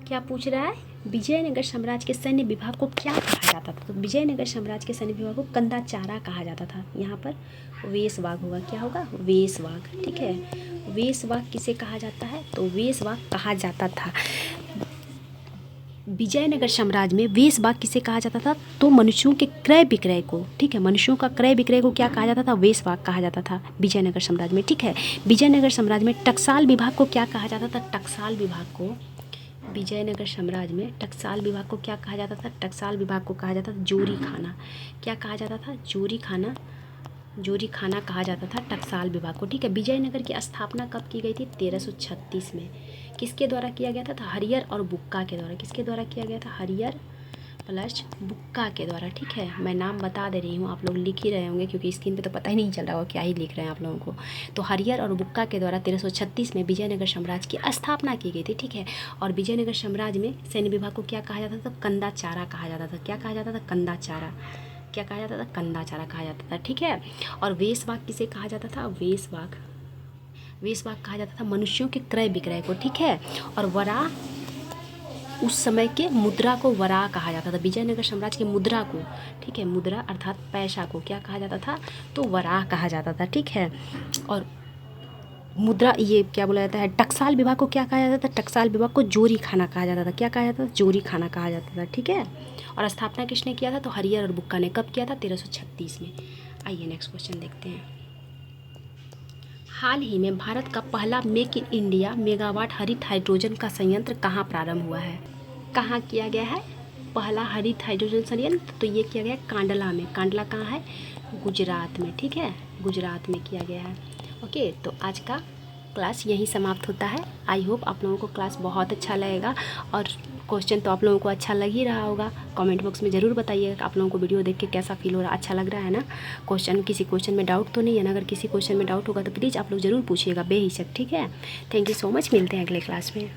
क्या पूछ रहा है, विजयनगर साम्राज्य के सैन्य विभाग को क्या कहा जाता था? तो विजयनगर साम्राज्य के सैन्य विभाग को कंदाचारा कहा जाता था। यहाँ पर वेशवाग होगा, क्या होगा, वेशवाग, ठीक है। वेशवाग किसे कहा जाता है? तो वेशवाग कहा जाता था। विजयनगर साम्राज्य में वेशवाग किसे कहा जाता था? तो मनुष्यों के क्रय विक्रय को, ठीक है, मनुष्यों का क्रय विक्रय को क्या कहा जाता था? वेशवाग कहा जाता था विजयनगर साम्राज्य में, ठीक है। विजयनगर साम्राज्य में टकसाल विभाग को क्या कहा जाता था? टकसाल विभाग को, विजयनगर साम्राज्य में टकसाल विभाग को क्या कहा जाता था? टकसाल विभाग को कहा जाता था जोरी खाना। क्या कहा जाता था? जोरी खाना, जोरी खाना कहा जाता था टकसाल विभाग को, ठीक है। विजयनगर की स्थापना कब की गई थी? 1336 में। किसके द्वारा किया गया था? हरियर और बुक्का के द्वारा। किसके द्वारा किया गया था? हरियर प्लस बुक्का के द्वारा, ठीक है। मैं नाम बता दे रही हूँ, आप लोग लिख ही रहे होंगे क्योंकि स्क्रीन पे तो पता ही नहीं चल रहा होगा क्या ही लिख रहे हैं आप लोगों को। तो हरियर और बुक्का के द्वारा 1336 में विजयनगर साम्राज्य की स्थापना की गई थी, ठीक है। और विजयनगर साम्राज्य में सैन्य विभाग को क्या कहा जाता था? कंदाचारा कहा जाता था। क्या कहा जाता था? कंदाचारा। क्या कहा जाता था? कंदाचारा कहा जाता था, ठीक है। और वेशवाग किसे कहा जाता था? वेशवाग, वेशवाग कहा जाता था मनुष्यों के क्रय विक्रय को, ठीक है। और वरा, उस समय के मुद्रा को वरा कहा जाता था। विजयनगर साम्राज्य की मुद्रा को, ठीक है, मुद्रा अर्थात पैसा को क्या कहा जाता था? तो वरा कहा जाता था, ठीक है। और मुद्रा, ये क्या बोला जाता है, टकसाल विभाग को क्या कहा जाता था? टकसाल विभाग को जोरी खाना कहा जाता था। क्या कहा जाता था? जोरी खाना कहा जाता था, ठीक है। और स्थापना किसने किया था? तो हरियर और बुक्का ने। कब किया था? 1336 में। आइए नेक्स्ट क्वेश्चन देखते हैं। हाल ही में भारत का पहला मेक इन इंडिया मेगावाट हरित हाइड्रोजन का संयंत्र कहाँ प्रारंभ हुआ है? कहाँ किया गया है पहला हरित हाइड्रोजन संयंत्र? तो ये किया गया कांडला में। कांडला कहाँ है? गुजरात में, ठीक है, गुजरात में किया गया है। ओके, तो आज का क्लास यहीं समाप्त होता है। आई होप आप लोगों को क्लास बहुत अच्छा लगेगा और क्वेश्चन तो आप लोगों को अच्छा लग ही रहा होगा। कमेंट बॉक्स में ज़रूर बताइएगा आप लोगों को वीडियो देख के कैसा फील हो रहा है, अच्छा लग रहा है ना। क्वेश्चन, किसी क्वेश्चन में डाउट तो नहीं है ना? अगर किसी क्वेश्चन में डाउट होगा तो प्लीज़ आप लोग ज़रूर पूछिएगा बेहिचक, ठीक है। थैंक यू सो मच, मिलते हैं अगले क्लास में।